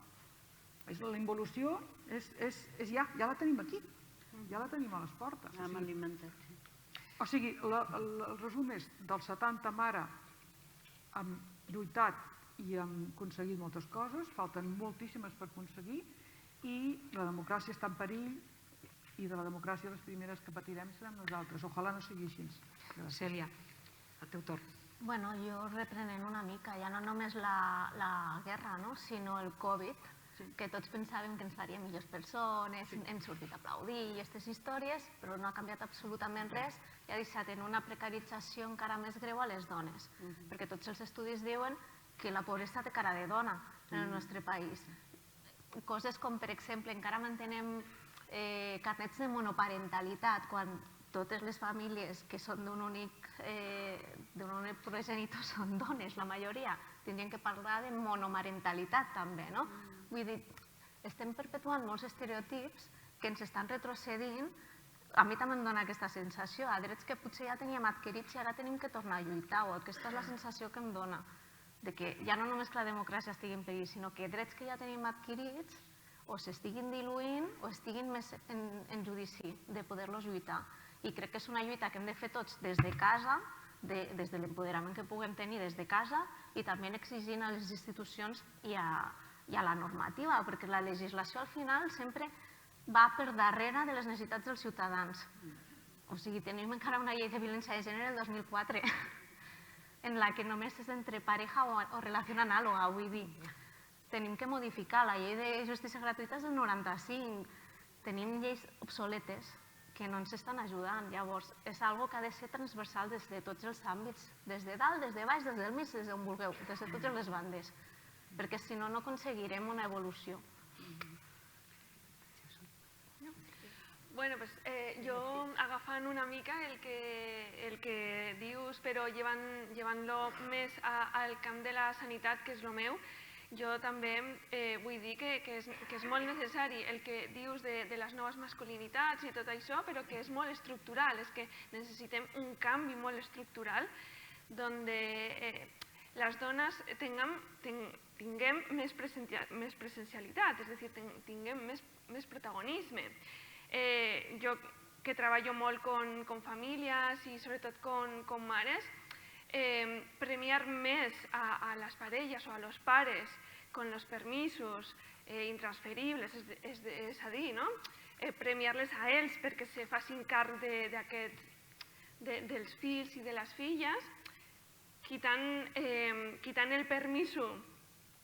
la involució ja la tenim aquí, ja la tenim a les portes. Hem alimentat. O sigui, el resum és, dels 70 amb ara hem lluitat i hem aconseguit moltes coses, falten moltíssimes per aconseguir, i la democràcia està en perill, i de la democràcia les primeres que patirem serem nosaltres. Ojalà no sigui així. Cèlia, el teu torn. Bueno, jo reprenent una mica, ja no només la guerra, sinó el Covid, que tots pensàvem que ens faria millors persones, hem sortit a aplaudir i aquestes històries, però no ha canviat absolutament res i ha deixat en una precarització encara més greu a les dones, perquè tots els estudis diuen que la pobresa té cara de dona en el nostre país. Coses com, per exemple, encara mantenem carnets de monoparentalitat, quan totes les famílies que són d'un únic progenitor són dones, la majoria, tindríem que parlar de monomarentalitat també, no? Vull dir, estem perpetuant molts estereotips que ens estan retrocedint. A mi també em dona aquesta sensació, a drets que potser ja teníem adquirits i ara tenim que tornar a lluitar, o aquesta és la sensació que em dona, de que ja no només que la democràcia estigui en perill, sinó que drets que ja tenim adquirits o s'estiguin diluint o estiguin més en judici de poder-los lluitar. I crec que és una lluita que hem de fer tots des de casa, des de l'empoderament que puguem tenir des de casa i també exigint a les institucions i a la normativa, perquè la legislació al final sempre va per darrere de les necessitats dels ciutadans. O sigui, tenim encara una llei de violència de gènere del 2004 en la que només és entre pareja o relació anàloga, vull dir. Tenim que modificar. La llei de justícia gratuïta és del 95. Tenim lleis obsoletes que no ens estan ajudant. Llavors, és una que ha de ser transversal des de tots els àmbits, des de dalt, des de baix, des del mig, des d'on vulgueu, des de totes les bandes, perquè si no, no aconseguirem una evolució. Bueno, pues yo agafant una mica el que dius, però llevant-lo més al camp de la sanitat, que és el meu, jo també vull dir que és molt necessari el que dius de les noves masculinitats i tot això, però que és molt estructural, és que necessitem un canvi molt estructural on les dones tinguem més presencialitat, és a dir, tinguem més protagonisme. Jo que treballo molt con famílies i sobretot con mares, premiar més a les parelles o a los pares con los permisos intransferibles, és a dir, premiar-les a ells perquè se facin càrrec dels fills i de les filles, quitant el permiso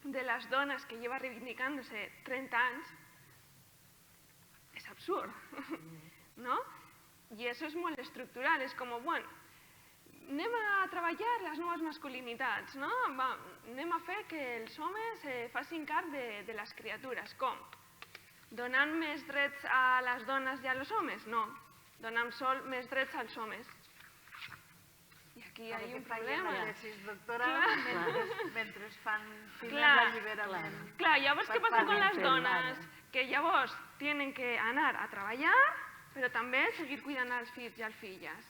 de les dones que lleva reivindicant-se 30 anys, és absurd, no? I això és molt estructural, és com, bueno, anem a treballar les noves masculinitats, no? Anem a fer que els homes facin càrrec de les criatures. Com? Donant més drets a les dones i als homes? No, donant més drets als homes. I aquí hi ha un problema. Doctora, mentre fan fines d'alliberament. Clar, llavors què passa amb les dones? Que llavors tenen que anar a treballar, però també seguir cuidant els fills i les filles.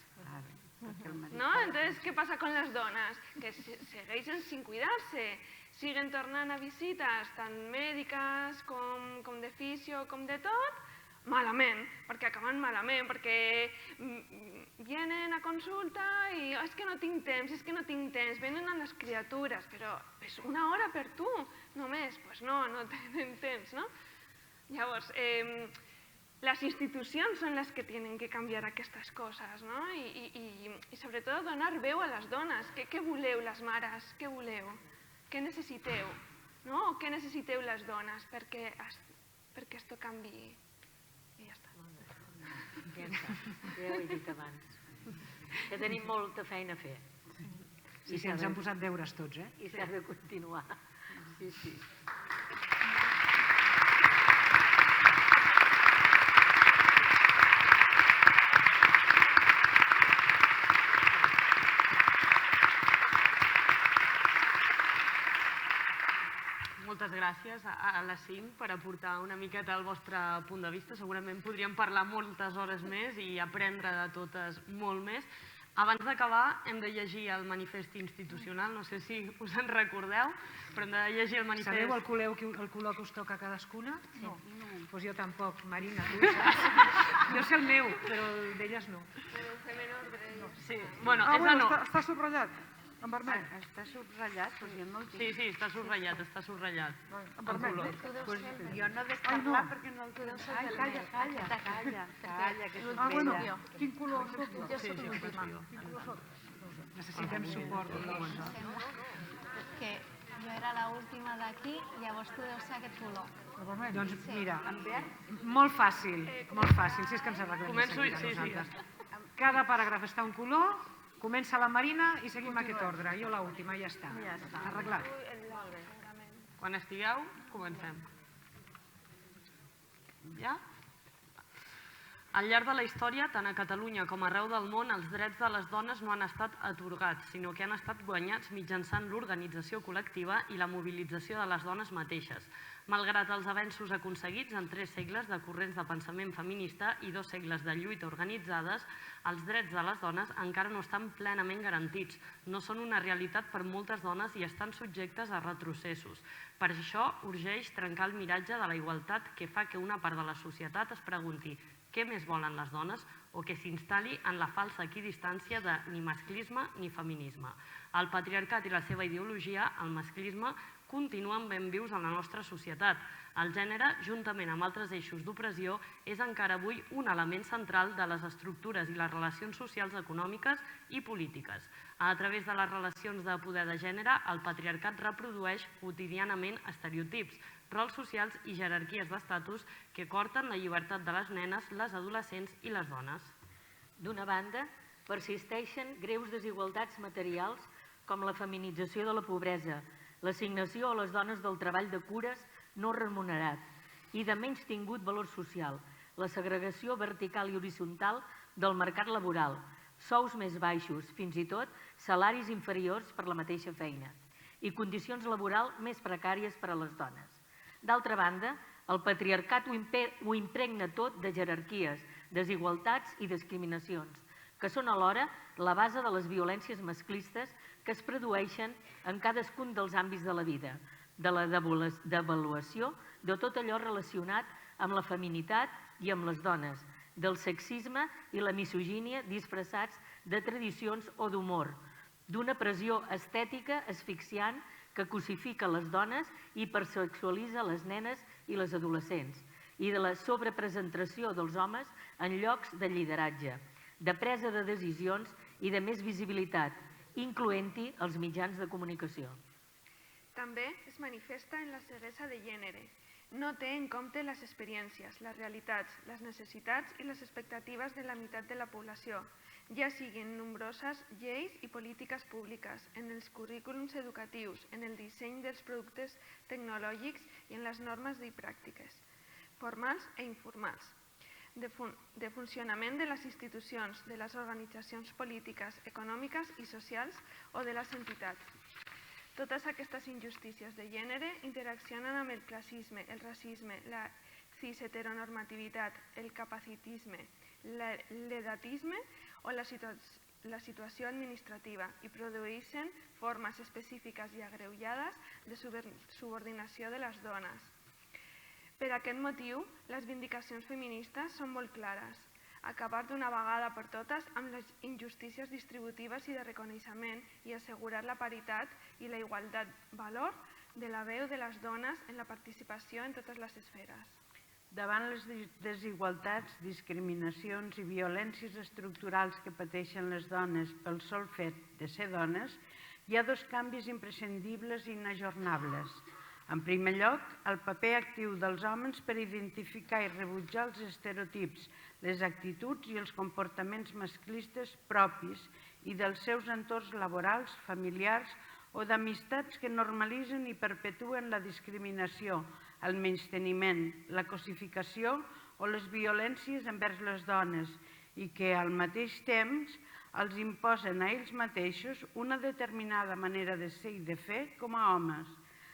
Entonces, què passa amb les dones? Que segueixen sin cuidar-se, siguen tornant a visites tant mèdiques com de fisio, com de tot, malament, perquè acaben malament, perquè vienen a consulta i és que no tinc temps, venen a les criatures, però és una hora per tu, només, doncs no tenen temps, no? Llavors, les institucions són les que tenen que canviar aquestes coses, no? I sobretot donar veu a les dones. Què voleu les mares? Què voleu? Què necessiteu? O què necessiteu les dones perquè esto canvi? I ja està. Ja està, ja ho he dit abans. Que tenim molta feina a fer. Sí, ens han posat deures tots, eh? I s'ha de continuar. Sí, sí. Moltes gràcies a les 5 per aportar una miqueta el vostre punt de vista. Segurament podríem parlar moltes hores més i aprendre de totes molt més. Abans d'acabar hem de llegir el manifest institucional, no sé si us en recordeu, però hem de llegir el manifest... Sabeu el color que us toca a cadascuna? No. Doncs jo tampoc, Marina, tu saps? Jo sé el meu, però el d'elles no. Podeu fer menor greu. Sí, bueno, esa no. Està subratllat. En vermell. Està subratllat? Jo no el tinc. Sí, està subratllat. En vermell. Jo no dec parlar perquè no el tinc. Ai, calla, que és vella. Quin color soc jo? Jo soc l'última. Necessitem suport. Que jo era l'última d'aquí, llavors tu deus ser aquest color. Doncs mira, molt fàcil, si és que ens arreglem de seguida nosaltres. Cada paràgraf està un color, comença la Marina i seguim aquest ordre. Jo l'última, ja està. Arreglat. Quan estigueu, comencem. Ja? Al llarg de la història, tant a Catalunya com arreu del món, els drets de les dones no han estat atorgats, sinó que han estat guanyats mitjançant l'organització col·lectiva i la mobilització de les dones mateixes. Malgrat els avenços aconseguits en 3 segles de corrents de pensament feminista i 2 segles de lluita organitzades, els drets de les dones encara no estan plenament garantits, no són una realitat per moltes dones i estan subjectes a retrocessos. Per això urgeix trencar el miratge de la igualtat que fa que una part de la societat es pregunti què més volen les dones o que s'instal·li en la falsa equidistància de ni masclisme ni feminisme. El patriarcat i la seva ideologia, el masclisme, continuen ben vius en la nostra societat. El gènere, juntament amb altres eixos d'opressió, és encara avui un element central de les estructures i les relacions socials, econòmiques i polítiques. A través de les relacions de poder de gènere, el patriarcat reprodueix quotidianament estereotips, rols socials i jerarquies d'estatus que corten la llibertat de les nenes, les adolescents i les dones. D'una banda, persisteixen greus desigualtats materials com la feminització de la pobresa, l'assignació a les dones del treball de cures no remunerat i de menys tingut valor social, la segregació vertical i horitzontal del mercat laboral, sous més baixos, fins i tot salaris inferiors per la mateixa feina i condicions laborals més precàries per a les dones. D'altra banda, el patriarcat ho impregna tot de jerarquies, desigualtats i discriminacions, que són alhora la base de les violències masclistes que es produeixen en cadascun dels àmbits de la vida, de la devaluació de tot allò relacionat amb la feminitat i amb les dones, del sexisme i la misogínia disfressats de tradicions o d'humor, d'una pressió estètica asfixiant que cosifica les dones i hipersexualitza les nenes i les adolescents, i de la sobrepresentació dels homes en llocs de lideratge, de presa de decisions i de més visibilitat, incloent-hi els mitjans de comunicació. També es manifesta en la ceguesa de gènere. No té en compte les experiències, les realitats, les necessitats i les expectatives de la meitat de la població, ja siguin nombroses lleis i polítiques públiques, en els currículums educatius, en el disseny dels productes tecnològics i en les normes i pràctiques, formals i informals, de funcionament de les institucions, de les organitzacions polítiques, econòmiques i socials o de les entitats. Totes aquestes injustícies de gènere interaccionen amb el classisme, el racisme, la cis-heteronormativitat, el capacitisme, l'edatisme o la situació administrativa i produeixen formes específiques i agreujades de subordinació de les dones. Per aquest motiu, les vindicacions feministes són molt clares. Acabar d'una vegada per totes amb les injustícies distributives i de reconeixement i assegurar la paritat i la igualtat valor de la veu de les dones en la participació en totes les esferes. Davant les desigualtats, discriminacions i violències estructurals que pateixen les dones pel sol fet de ser dones, hi ha 2 canvis imprescindibles i inajornables. En primer lloc, el paper actiu dels homes per identificar i rebutjar els estereotips, les actituds i els comportaments masclistes propis i dels seus entorns laborals, familiars o d'amistats que normalitzen i perpetuen la discriminació, el menysteniment, la cosificació o les violències envers les dones i que al mateix temps els imposen a ells mateixos una determinada manera de ser i de fer com a homes.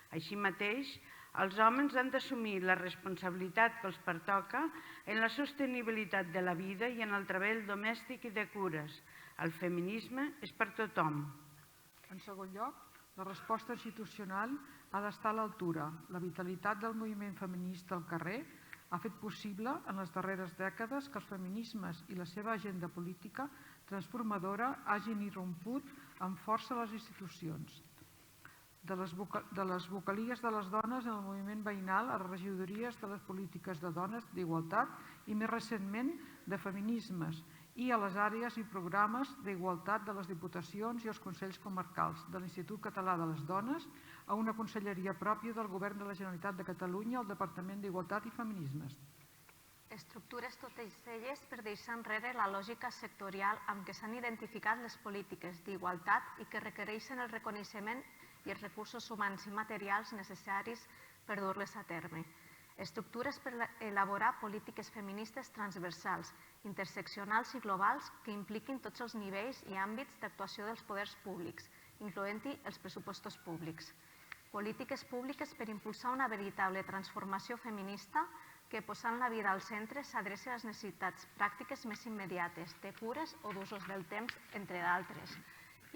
Així mateix, els homes han d'assumir la responsabilitat que els pertoca en la sostenibilitat de la vida i en el treball domèstic i de cures. El feminisme és per tothom. En segon lloc, la resposta institucional ha d'estar a l'altura. La vitalitat del moviment feminista al carrer ha fet possible en les darreres dècades que els feminismes i la seva agenda política transformadora hagin irromput amb força a les institucions. De les vocalies de les dones en el moviment veïnal a les regidories de les polítiques de dones, d'igualtat i més recentment de feminismes i a les àrees i programes d'igualtat de les diputacions i els consells comarcals de l'Institut Català de les Dones a una conselleria pròpia del Govern de la Generalitat de Catalunya al Departament d'Igualtat i Feminismes. Estructures totes elles per deixar enrere la lògica sectorial amb què s'han identificat les polítiques d'igualtat i que requereixen el reconeixement i els recursos humans i materials necessaris per dur-les a terme. Estructures per elaborar polítiques feministes transversals, interseccionals i globals que impliquin tots els nivells i àmbits d'actuació dels poders públics, incloent-hi els pressupostos públics. Polítiques públiques per impulsar una veritable transformació feminista que, posant la vida al centre, s'adreci a les necessitats pràctiques més immediates, de cures o d'usos del temps, entre d'altres,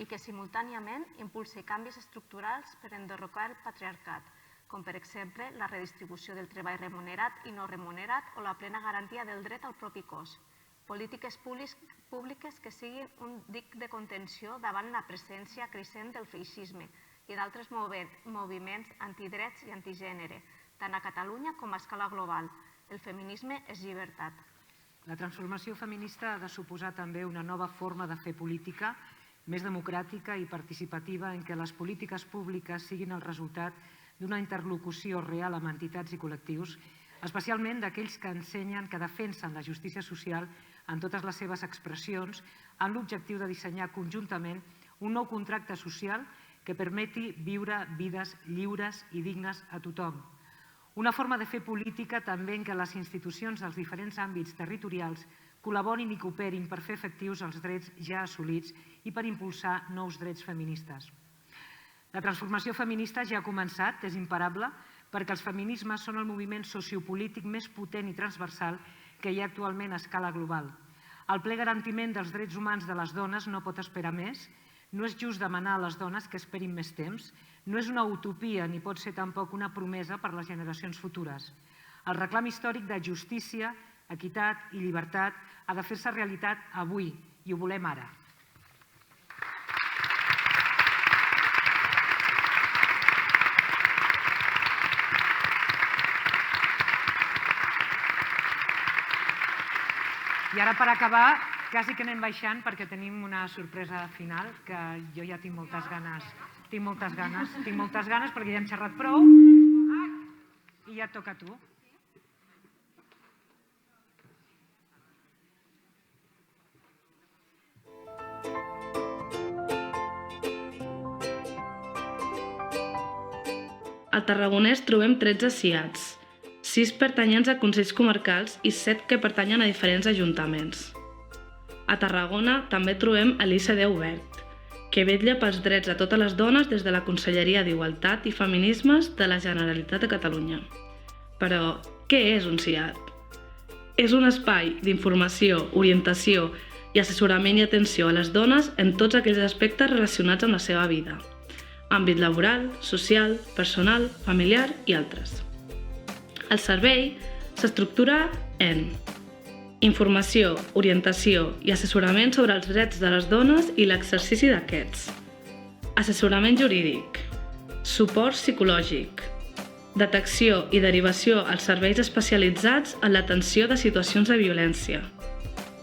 i que simultàniament impulsi canvis estructurals per enderrocar el patriarcat, com per exemple la redistribució del treball remunerat i no remunerat o la plena garantia del dret al propi cos. Polítiques públiques que siguin un dic de contenció davant la presència creixent del feixisme i d'altres moviments antidrets i antigènere, tant a Catalunya com a escala global. El feminisme és llibertat. La transformació feminista ha de suposar també una nova forma de fer política, més democràtica i participativa, en què les polítiques públiques siguin el resultat d'una interlocució real amb entitats i col·lectius, especialment d'aquells que ensenyen, que defensen la justícia social en totes les seves expressions, amb l'objectiu de dissenyar conjuntament un nou contracte social que permeti viure vides lliures i dignes a tothom. Una forma de fer política també en què les institucions dels diferents àmbits territorials col·laborin i cooperin per fer efectius els drets ja assolits i per impulsar nous drets feministes. La transformació feminista ja ha començat, és imparable, perquè els feminismes són el moviment sociopolític més potent i transversal que hi ha actualment a escala global. El ple garantiment dels drets humans de les dones no pot esperar més. No és just demanar a les dones que esperin més temps. No és una utopia ni pot ser tampoc una promesa per a les generacions futures. El reclam històric de justícia, equitat i llibertat ha de fer-se realitat avui i ho volem ara. I ara, per acabar, quasi que anem baixant perquè tenim una sorpresa final que jo ja tinc moltes ganes. Tinc moltes ganes perquè ja hem xerrat prou i ja et toca a tu. Al Tarragonès trobem 13 SIADs, 6 pertanyents a consells comarcals i 7 que pertanyen a diferents ajuntaments. A Tarragona també trobem l'ICD Obert, que vetlla pels drets de totes les dones des de la Conselleria d'Igualtat i Feminismes de la Generalitat de Catalunya. Però, què és un SIAD? És un espai d'informació, orientació i assessorament i atenció a les dones en tots aquells aspectes relacionats amb la seva vida, àmbit laboral, social, personal, familiar i altres. El servei s'estructura en informació, orientació i assessorament sobre els drets de les dones i l'exercici d'aquests, assessorament jurídic, suport psicològic, detecció i derivació als serveis especialitzats en l'atenció de situacions de violència,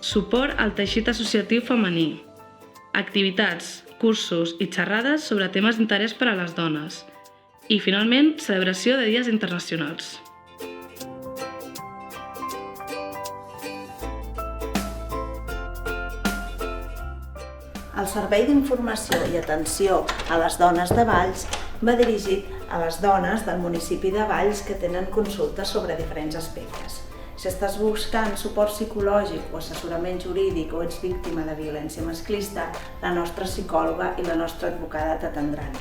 suport al teixit associatiu femení, activitats, cursos i xerrades sobre temes d'interès per a les dones i, finalment, celebració de dies internacionals. El Servei d'Informació i Atenció a les Dones de Valls va dirigit a les dones del municipi de Valls que tenen consultes sobre diferents aspectes. Si estàs buscant suport psicològic o assessorament jurídic o ets víctima de violència masclista, la nostra psicòloga i la nostra advocada t'atendran.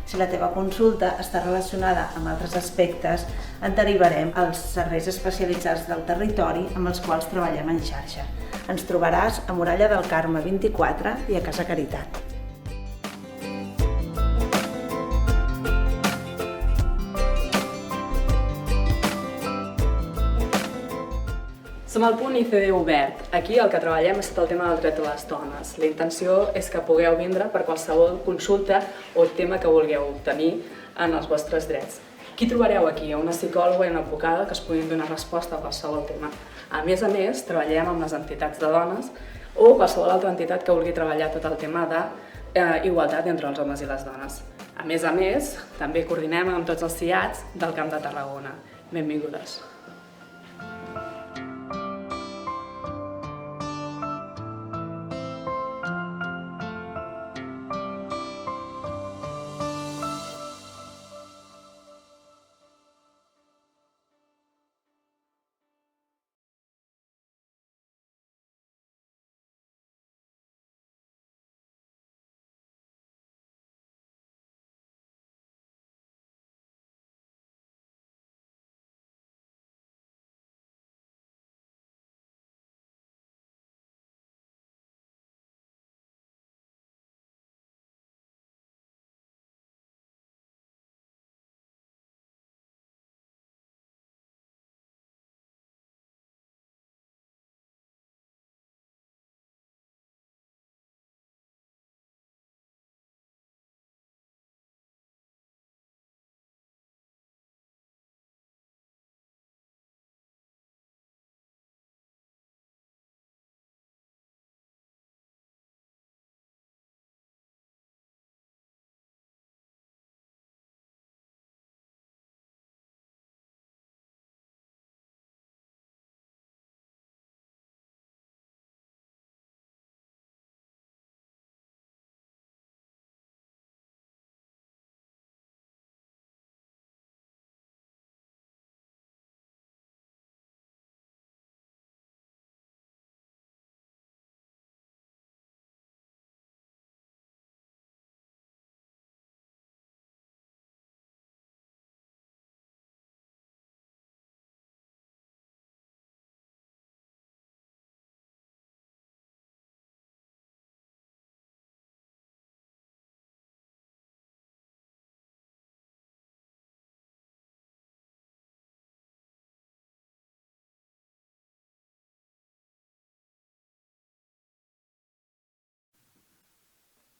Si la teva consulta està relacionada amb altres aspectes, et derivarem als serveis especialitzats del territori amb els quals treballem en xarxa. Ens trobaràs a Muralla del Carme 24 i a Casa Caritat. Som al punt ICD Obert. Aquí el que treballem és tot el tema del dret de les dones. La intenció és que pugueu vindre per qualsevol consulta o tema que vulgueu obtenir en els vostres drets. Qui trobareu aquí? Una psicòloga i una advocada que us puguin donar resposta a qualsevol tema. A més, treballem amb les entitats de dones o qualsevol altra entitat que vulgui treballar tot el tema d'igualtat entre els homes i les dones. A més, també coordinem amb tots els SIADs del Camp de Tarragona. Benvingudes.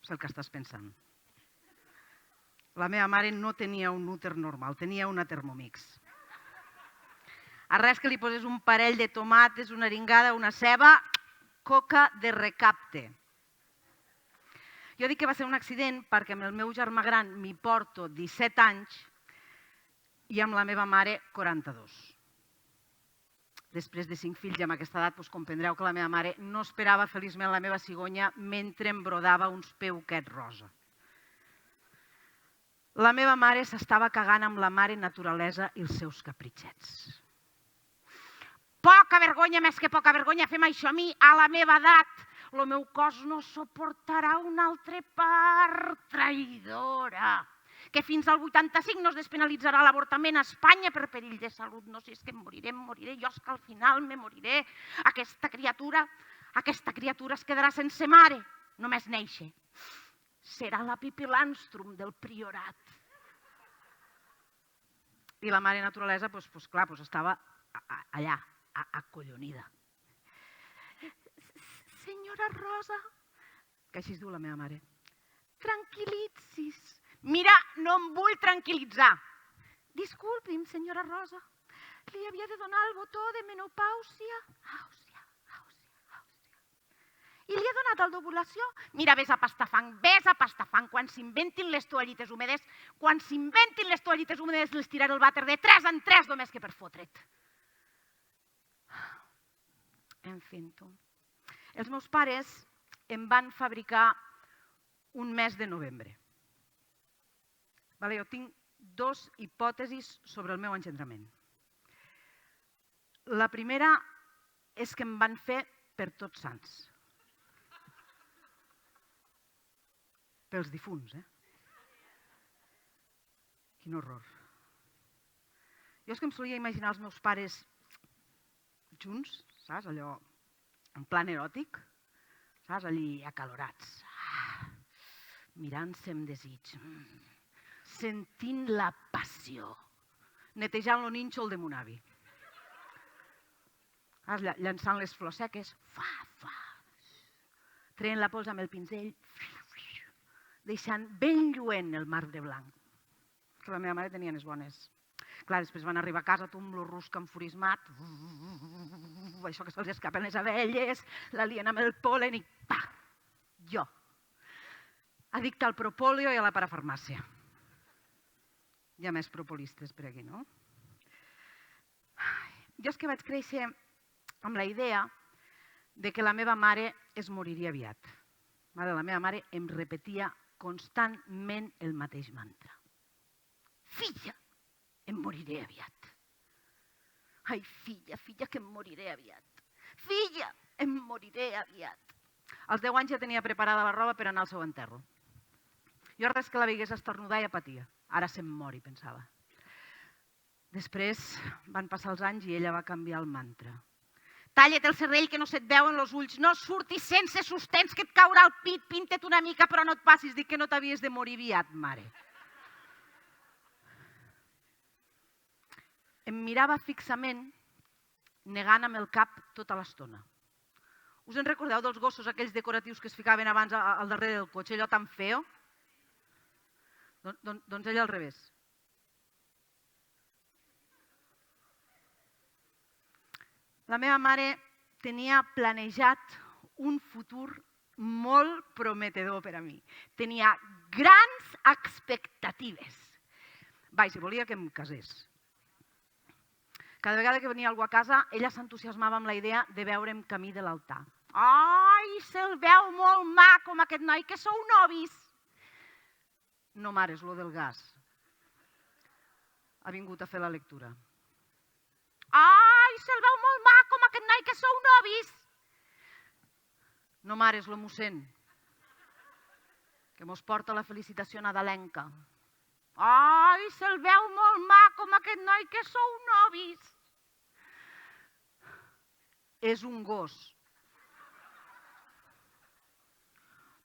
sé el que estàs pensant. La meva mare no tenia un úter normal, tenia una Thermomix. A res que li posés un parell de tomates, una aringada, una ceba, coca de recapte. Jo dic que va ser un accident perquè amb el meu germà gran m'hi porto 17 anys i amb la meva mare 42. Després de 5 fills i amb aquesta edat comprendreu que la meva mare no esperava feliçment la meva cigonya mentre em brodava uns peuquets rosa. La meva mare s'estava cagant amb la mare naturalesa i els seus capritxets. Poca vergonya, més que poca vergonya, fem això a mi, a la meva edat. El meu cos no suportarà una altra part traïdora. Que fins al 85 no es despenalitzarà l'avortament a Espanya per perill de salut. No sé, és que em moriré, jo és que al final me moriré. Aquesta criatura es quedarà sense mare, només néixer. Serà la Pippi Landström del priorat. I la mare naturalesa, clar, estava allà, acollonida. Senyora Rosa, que així es diu la meva mare, tranquil·litzis. Mira, no em vull tranquil·litzar. Disculpi'm, senyora Rosa, li havia de donar el botó de menopàusia. I li he donat el d'ovulació. Mira, vés a pastafang, quan s'inventin les toallites húmedes, les tiraré el vàter de 3 en 3 només que per fotre't. En fi, tu. Els meus pares em van fabricar un mes de novembre. Jo tinc 2 hipòtesis sobre el meu engendrament. La primera és que em van fer per Tots Sants. Pels difunts, Quin horror. Jo és que em solia imaginar els meus pares junts, saps? Allò, en plan eròtic, saps? Allí acalorats, mirant-se amb desig, sentint la passió, netejant el nínxol de mon avi. Llançant les flors seques, traient la pols amb el pinzell, deixant ben lluent el marbre blanc. Que la meva mare tenia les bones. Clar, després van arribar a casa, tu amb lo rusc enfurismat, això que se'ls escapen les abelles, l'alien amb el pol·len i pa! Jo, addicte al propòlio i a la parafarmàcia. Hi ha més propolistes per aquí, no? Jo és que vaig créixer amb la idea que la meva mare es moriria aviat. La meva mare em repetia constantment el mateix mantra. Filla, em moriré aviat. Ai, filla, que em moriré aviat. Filla, em moriré aviat. Als 10 anys ja tenia preparada la roba per anar al seu enterro. Jo res que la veigués esternudar ja patia. Ara se'm mori, pensava. Després van passar els anys i ella va canviar el mantra. Talla't el cervell que no se't veuen els ulls, no surtis sense sostens que et caurà el pit, pinta't una mica però no et passis, dic que no t'havies de morir aviat, mare. Em mirava fixament, negant amb el cap tota l'estona. Us en recordeu dels gossos aquells decoratius que es ficaven abans al darrere del cotxe, allò tan feo? Doncs ella al revés. La meva mare tenia planejat un futur molt prometedor per a mi. Tenia grans expectatives. Si volia que em casés. Cada vegada que venia algú a casa, ella s'entusiasmava amb la idea de veure'm camí de l'altar. Ai, se'l veu molt maco amb aquest noi, que sou novis. No, mare, és lo del gas. Ha vingut a fer la lectura. Ai, se'l veu molt maco amb aquest noi, que sou novis. No, mare, és lo mossèn, que mos porta la felicitació nadalenca. Ai, se'l veu molt maco amb aquest noi, que sou novis. És un gos.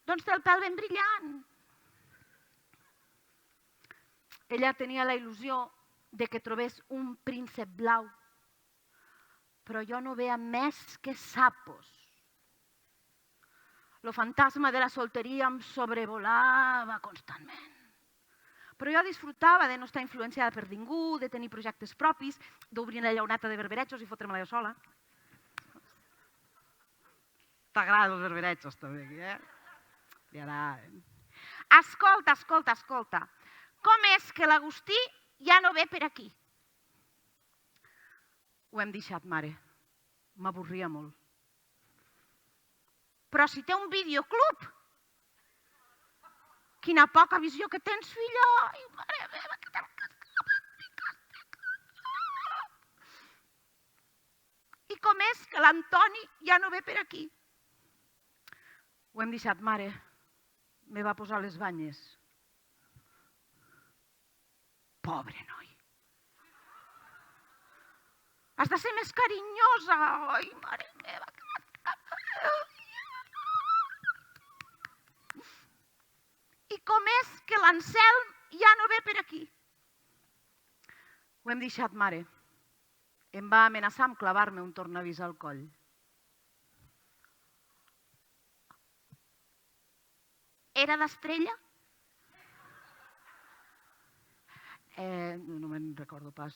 Doncs té el pèl ben brillant. Ella tenia la il·lusió de que trobés un príncep blau, però jo no veia més que sapos. El fantasma de la solteria em sobrevolava constantment. Però jo disfrutava de no estar influenciada per ningú, de tenir projectes propis, d'obrir una llaunata de berberejos i fotre-me-la jo sola. T'agraden els berberejos, també, aquí, Li agraden. Escolta, escolta, escolta. Com és que l'Agustí ja no ve per aquí? Ho hem deixat, mare. M'avorria molt. Però si té un videoclub! Quina poca visió que tens, filla! Ai, mare meva, que te'l I com és que l'Antoni ja no ve per aquí? Ho hem deixat, mare. Me va posar les banyes. Pobre noi. Has de ser més carinyosa. Ai, mare meva. I com és que l'Anselm ja no ve per aquí? Ho hem deixat, mare. Em va amenaçar amb clavar-me un tornavís al coll. Era d'Estrella? No me'n recordo pas.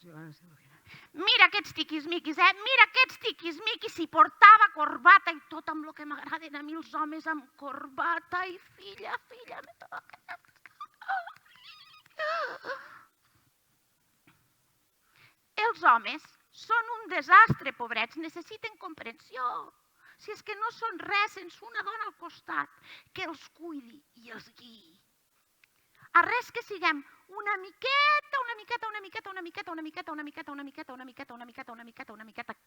Mira aquests tiquismiquis, Mira aquests tiquismiquis. Si portava corbata i tot amb el que m'agraden a mi els homes amb corbata. I filla. Els homes són un desastre, pobrets. Necessiten comprensió. Si és que no són res sense una dona al costat que els cuidi i els guiï. A res que siguem una miqueta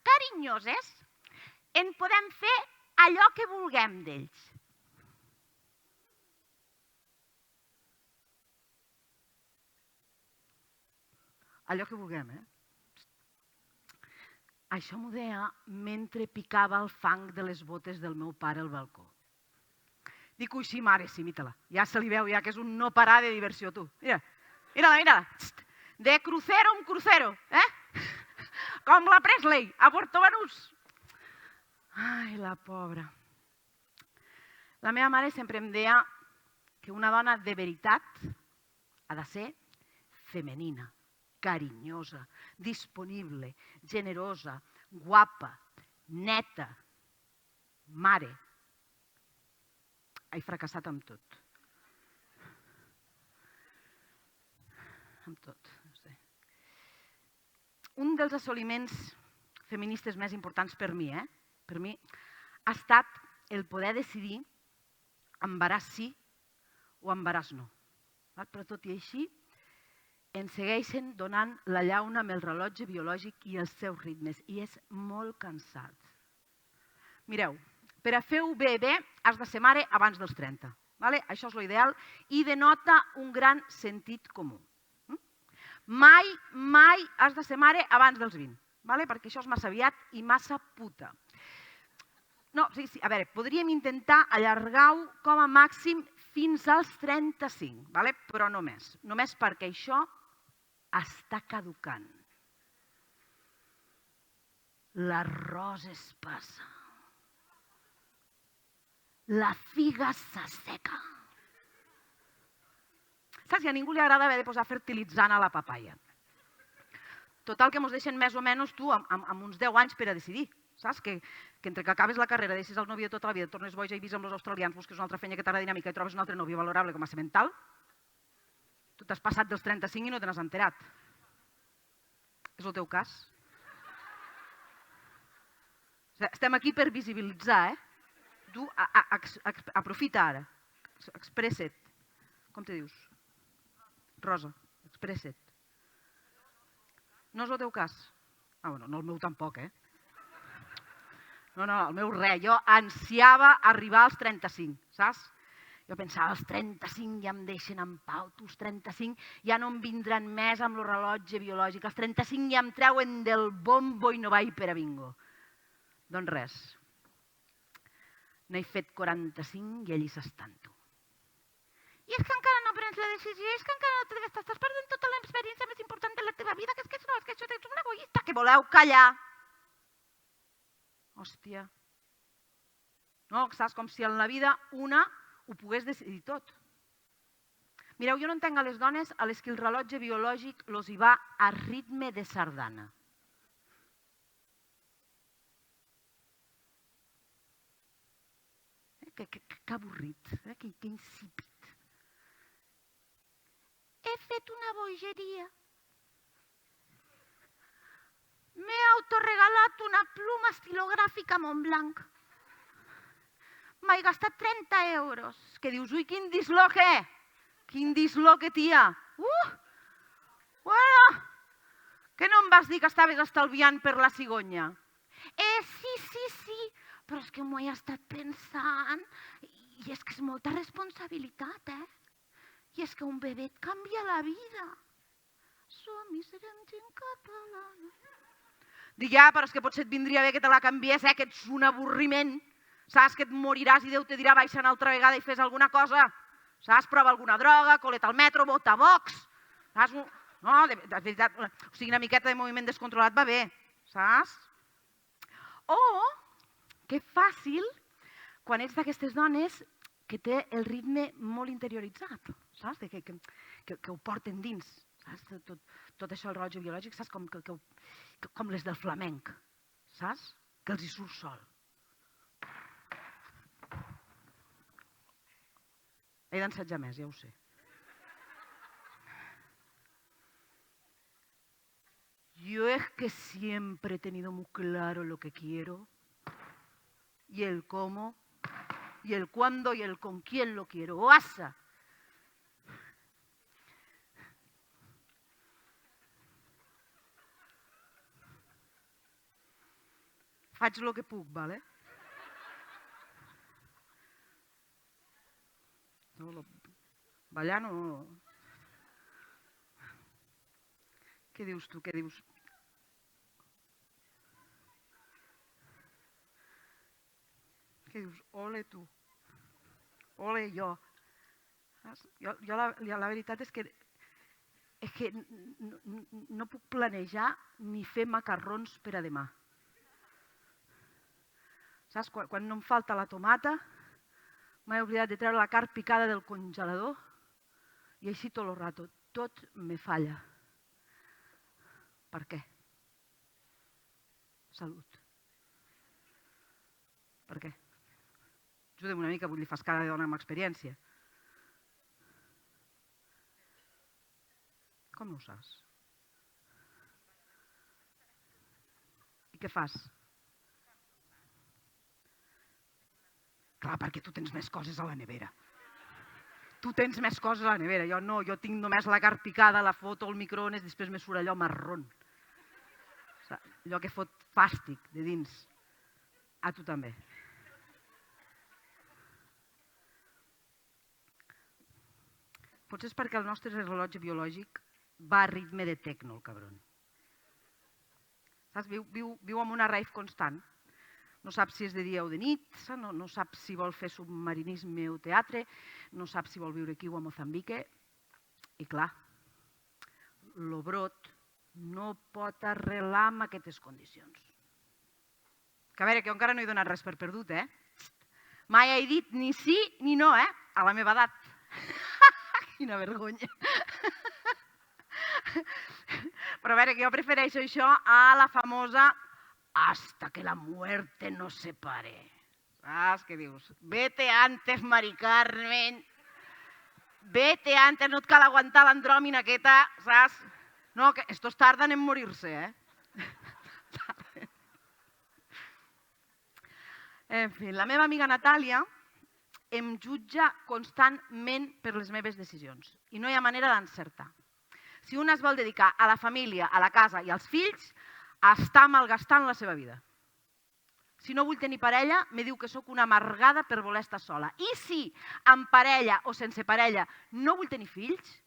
carinyoses, en podem fer allò que vulguem d'ells. Allò que vulguem, Això m'ho deia mentre picava el fang de les botes del meu pare al balcó. Dic-ho així, mare, sí, imita-la. Ja se li veu, ja que és un no parar de diversió, tu. Mira-la. De crucero en crucero, Com la Presley, a Puerto Banús. Ai, la pobra. La meva mare sempre em deia que una dona de veritat ha de ser femenina, carinyosa, disponible, generosa, guapa, neta, mare. He fracassat amb tot. Amb tot. Un dels assoliments feministes més importants per mi, ha estat el poder decidir embaràs sí o embaràs no. Però tot i així, ens segueixen donant la llauna amb el rellotge biològic i els seus ritmes, i és molt cansat. Mireu, per a fer-ho bé, has de ser mare abans dels 30. Això és l'ideal i denota un gran sentit comú. Mai has de ser mare abans dels 20, perquè això és massa aviat i massa puta. No, a veure, podríem intentar allargar-ho com a màxim fins als 35, però no més. Només perquè això està caducant. L'arròs es passa. La figa s'asseca. Saps? I a ningú li agrada haver de posar fertilitzant a la papaya. Total, que ens deixen més o menys tu amb uns 10 anys per a decidir. Saps? Que entre que acabes la carrera, deixes el nòvio de tota la vida, tornes boja i vis amb els australians, busques una altra feina que t'agrada dinàmica i trobes un altre nòvio valorable com a semental, tu t'has passat dels 35 i no te n'has enterat. És el teu cas? Estem aquí per visibilitzar, Tu aprofita ara, expressa't. Com te dius? Rosa, expressa't. No és el teu cas? No el meu tampoc, No, el meu res. Jo ansiava arribar als 35, saps? Jo pensava, als 35 ja em deixen en pau, els 35 ja no em vindran més amb el rellotge biològic, als 35 ja em treuen del bombo i no vaig per a bingo. Doncs res. N'he fet 45 i allí s'estan tu. I és que encara no prens la decisió, és que encara no t'estàs perdent tota l'experiència més important de la teva vida, que és que això ets un egoista, que voleu callar. Hòstia. Saps? Com si en la vida una ho pogués decidir tot. Mireu, jo no entenc a les dones a les que el rellotge biològic los hi va a ritme de sardana. Que avorrit, que insípid. He fet una bogeria. M'he autoregalat una pluma estilogràfica Montblanc. M'he gastat 30 euros. Que dius, ui, quin disloque! Quin disloque, tia! Bueno, que no em vas dir que estaves estalviant per la cigonya? Sí, però és que m'ho he estat pensant i és que és molta responsabilitat, I és que un bebè et canvia la vida. Som-hi, serem gent catalana. Dic, ja, però és que potser et vindria bé que te la canviés, que ets un avorriment. Saps que et moriràs i Déu te dirà baixa una altra vegada i fes alguna cosa. Saps? Prova alguna droga, coleta al metro, vota Vox. Saps? No, de veritat, o sigui, una miqueta de moviment descontrolat va bé. Saps? O, que fàcil, quan ets d'aquestes dones que té el ritme molt interioritzat, saps? Que ho porten dins, saps? Tot això, el rellotge biològic, saps? Com les del flamenc, saps? Que els hi surt sol. He d'ensatjar més, ja ho sé. Yo es que siempre he tenido muy claro lo que quiero y el cómo y el cuándo y el con quién lo quiero. ¡Oasa! Faig lo que puc, ¿vale? No, ballar no... Què dius tu? Què dius? Què dius? Ole tu. Ole jo. Jo la veritat és que no puc planejar ni fer macarrons per a demà. Saps? Quan no em falta la tomata, m'he oblidat de treure la carn picada del congelador i així tot el rato. Tot me falla. Per què? Salut. Per què? Ajuda'm una mica, vull dir, fas cara de dona amb experiència. Com no ho saps? I què fas? Clar, perquè tu tens més coses a la nevera. Tu tens més coses a la nevera, jo no, jo tinc només la carn picada, la foto al microones, després me surt allò marrón. Allò que fot fàstic de dins. A tu també. Potser és perquè el nostre rellotge biològic va a ritme de tecno, el cabron. Saps? Viu amb una rave constant. No sap si és de dia o de nit, no sap si vol fer submarinisme o teatre, no sap si vol viure aquí o a Mozambique. I clar, l'obrot no pot arrelar amb aquestes condicions. Que a veure, que jo encara no he donat res per perdut, Mai he dit ni sí ni no, a la meva edat. Quina vergonya. Però a veure, que jo prefereixo això a la famosa hasta que la muerte nos separe. Saps què dius? Vete antes, Mari Carmen. Vete antes, no et cal aguantar l'andròmina aquesta, saps? No, que estos tardan en morir-se, En fi, la meva amiga Natàlia em jutja constantment per les meves decisions i no hi ha manera d'encertar. Si una es vol dedicar a la família, a la casa i als fills, està malgastant la seva vida. Si no vull tenir parella, me diu que sóc una amargada per voler estar sola. I si, amb parella o sense parella, no vull tenir fills,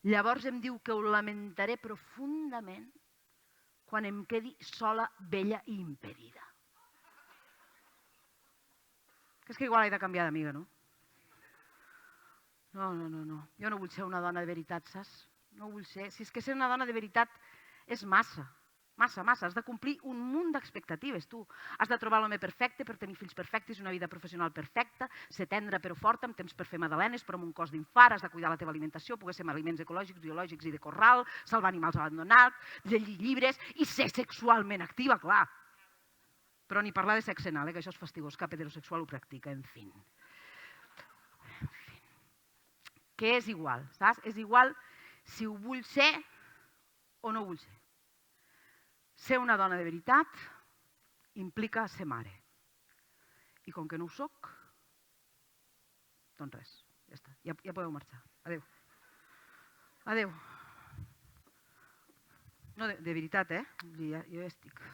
llavors em diu que ho lamentaré profundament quan em quedi sola, vella i impedida. Que és que igual he de canviar d'amiga, no? No. Jo no vull ser una dona de veritat, saps? No vull ser. Si és que ser una dona de veritat és massa. Massa, has de complir un munt d'expectatives, tu. Has de trobar l'home perfecte per tenir fills perfectes i una vida professional perfecta, ser tendre però forta, amb temps per fer magdalenes, però amb un cos d'infart, has de cuidar la teva alimentació, poder ser amb aliments ecològics, biològics i de corral, salvar animals abandonats, llegir llibres i ser sexualment activa, clar. Però ni parlar de sexe anal, que això és fastigós, cap heterosexual ho practica, en fi. Que és igual, saps? És igual si ho vull ser o no ho vull ser. Ser una dona de veritat implica ser mare. I com que no ho soc, doncs res, ja està, ja podeu marxar. Adéu. Adéu. No, de veritat, jo ja estic...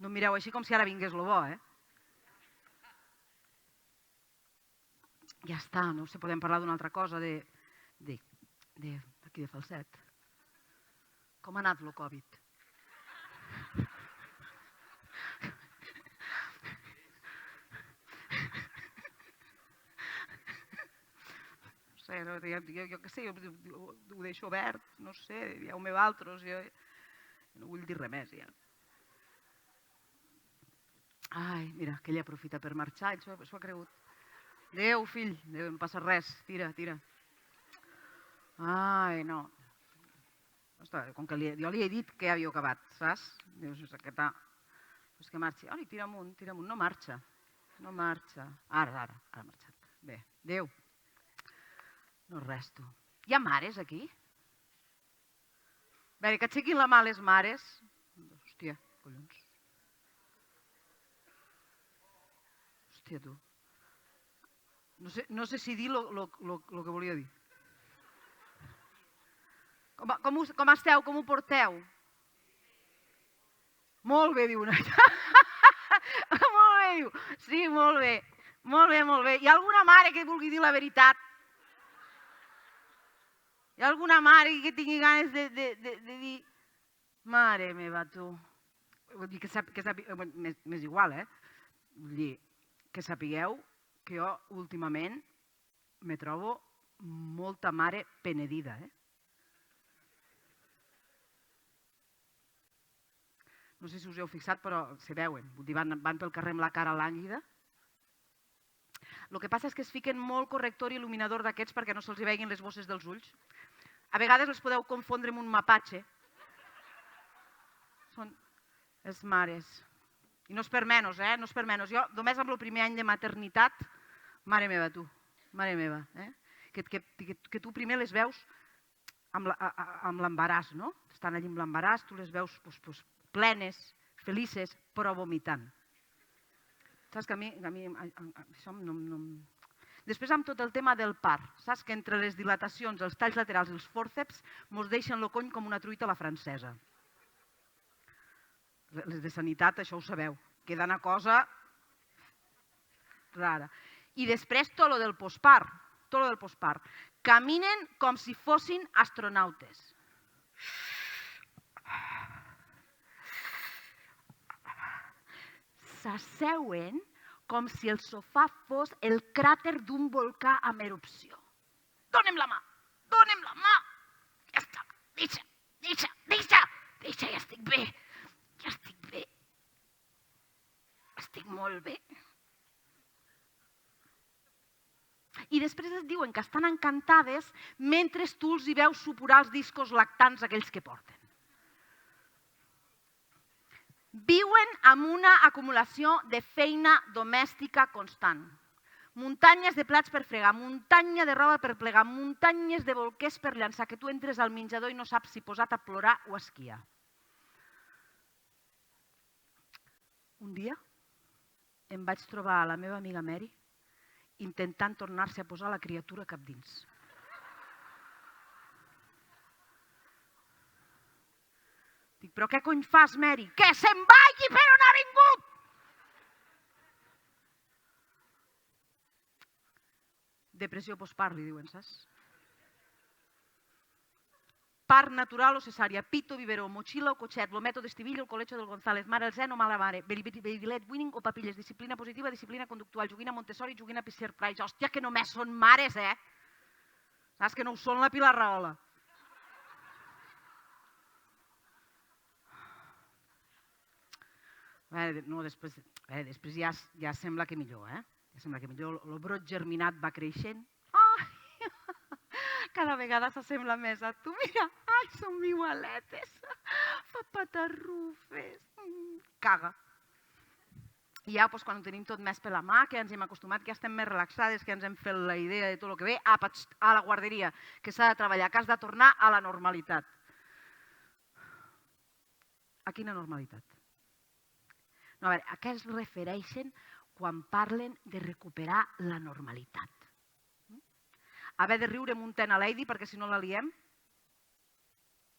No em mireu així com si ara vingués lo bo, Ja està, no sé, podem parlar d'una altra cosa, d'aquí de Falset. Com ha anat el Covid? No sé, jo què sé, ho deixo obert, no sé, dieu-me valtros, jo no vull dir res més, ja. Ai, mira, que ella aprofita per marxar, s'ho ha cregut. Adéu, fill, no passa res, tira. Ai, no. Com que jo li he dit que ja havia acabat, saps? Dius, és que marxi. Ai, tira amunt, no marxa. No marxa. Ara ha marxat. Bé, adéu. No res, tu. Hi ha mares aquí? A veure, que aixequin la mà les mares. Hòstia, collons. Hòstia, tu. No sé si dir el que volia dir. Com esteu? Com ho porteu? Molt bé, diu una. Molt bé, diu. Sí, molt bé. Molt bé. Hi ha alguna mare que vulgui dir la veritat? Hi ha alguna mare que tingui ganes de dir... Mare meva, tu. Vull dir que m'és igual, Vull dir que sapigueu que jo últimament me trobo molta mare penedida, No sé si us heu fixat, però se veuen. Vull dir, van pel carrer amb la cara lànguida. El que passa és que es fiquen molt corrector i il·luminador d'aquests perquè no se'ls veguin les bosses dels ulls. A vegades els podeu confondre amb un mapatge. Són les mares. I no és per menys, no és per menys. Jo, només amb el primer any de maternitat, mare meva, tu, mare meva, que tu primer les veus amb l'embaràs, no? Estan allà amb l'embaràs, tu les veus plenes, felices, però vomitant. Saps que a mi això no... Després amb tot el tema del part, saps que entre les dilatacions, els talls laterals i els fòrceps mos deixen el cony com una truita a la francesa. Les de sanitat, això ho sabeu, queda una cosa rara. I després tot lo del postpart, caminen com si fossin astronautes. S'asseuen com si el sofà fos el cràter d'un volcà amb erupció. Dóna'm la mà! Ja està, deixa, ja estic bé. Estic molt bé. I després es diuen que estan encantades mentre tu els hi veus supurar els discos lactants aquells que porten. Viuen amb una acumulació de feina domèstica constant. Muntanyes de plats per fregar, muntanya de roba per plegar, muntanyes de bolquers per llançar, que tu entres al menjador i no saps si posat a plorar o a esquiar. Un dia em vaig trobar a la meva amiga Mary intentant tornar-se a posar la criatura cap dins. Dic, però què cony fas, Mary? Que se'n vagi per on ha vingut! Depressió postpart, li diuen, saps? Part natural o cesària, pito, biberó, mochila o cotxet, lo método estivillo, el colecho del González, mare el seno, mala mare, babylet, winning o papilles, disciplina positiva, disciplina conductual, joguina Montessori, joguina Fisher-Price. Hòstia, que només són mares, Saps que no ho són la Pilar Rahola. Després ja sembla que millor, eh? Ja sembla que millor. El brot germinat va creixent. Cada vegada s'assembla més a tu. Mira, som igualetes. Fa patarrufes. Caga. I ja, quan ho tenim tot més per la mà, que ens hem acostumat, que ja estem més relaxades, que ens hem fet la idea de tot el que ve, a la guarderia, que s'ha de treballar, que has de tornar a la normalitat. A quina normalitat? No, a veure, a què es refereixen quan parlen de recuperar la normalitat? Haver de riure muntant a Lady perquè si no la liem?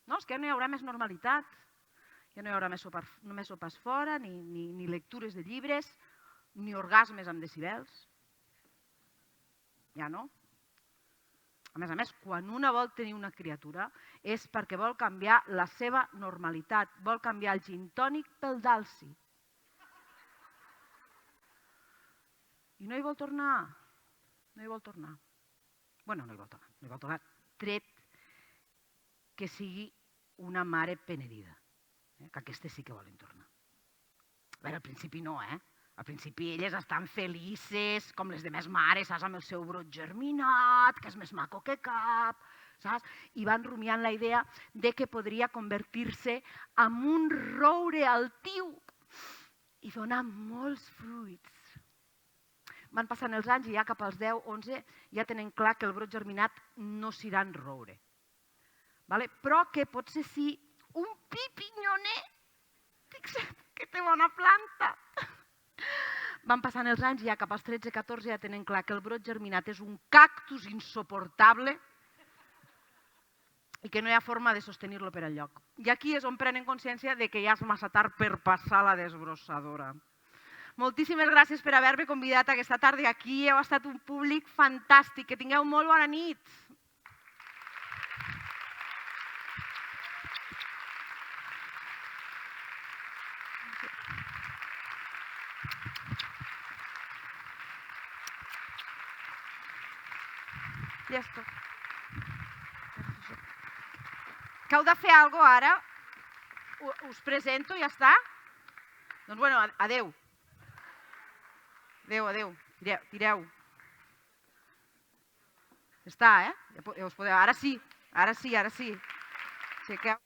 No, és que ja no hi haurà més normalitat. Ja no hi haurà més sopars fora, ni lectures de llibres, ni orgasmes amb decibels. Ja no. A més, quan una vol tenir una criatura és perquè vol canviar la seva normalitat, vol canviar el gin tònic pel dalsi. I no hi vol tornar. No hi vol tornar. Bueno, no hi vol tornar. Tret que sigui una mare penedida. Que aquestes sí que volen tornar. A veure, al principi no, eh? Al principi elles estan felices, com les demés mares, saps? Amb el seu brot germinat, que és més maco que cap, saps? I van rumiant la idea de que podria convertir-se en un roure altiu i donar molts fruits. Van passant els anys i ja cap als 10, 11, ja tenen clar que el brot germinat no serà en roure. Però que potser sí un pipinyoner, fixa't que té bona planta. Van passant els anys i ja cap als 13-14 ja tenen clar que el brot germinat és un cactus insoportable i que no hi ha forma de sostenir-lo per enlloc. I aquí és on prenen consciència que ja és massa tard per passar la desbrossadora. Moltíssimes gràcies per haver-me convidat aquesta tarda aquí. Heu estat un públic fantàstic. Que tingueu molt bona nit. Ja és tot. Que heu de fer alguna cosa ara? Us presento i ja està? Doncs bueno, adeu. Adeu, adeu. Tireu. Està, eh? Ara sí. Aixequeu.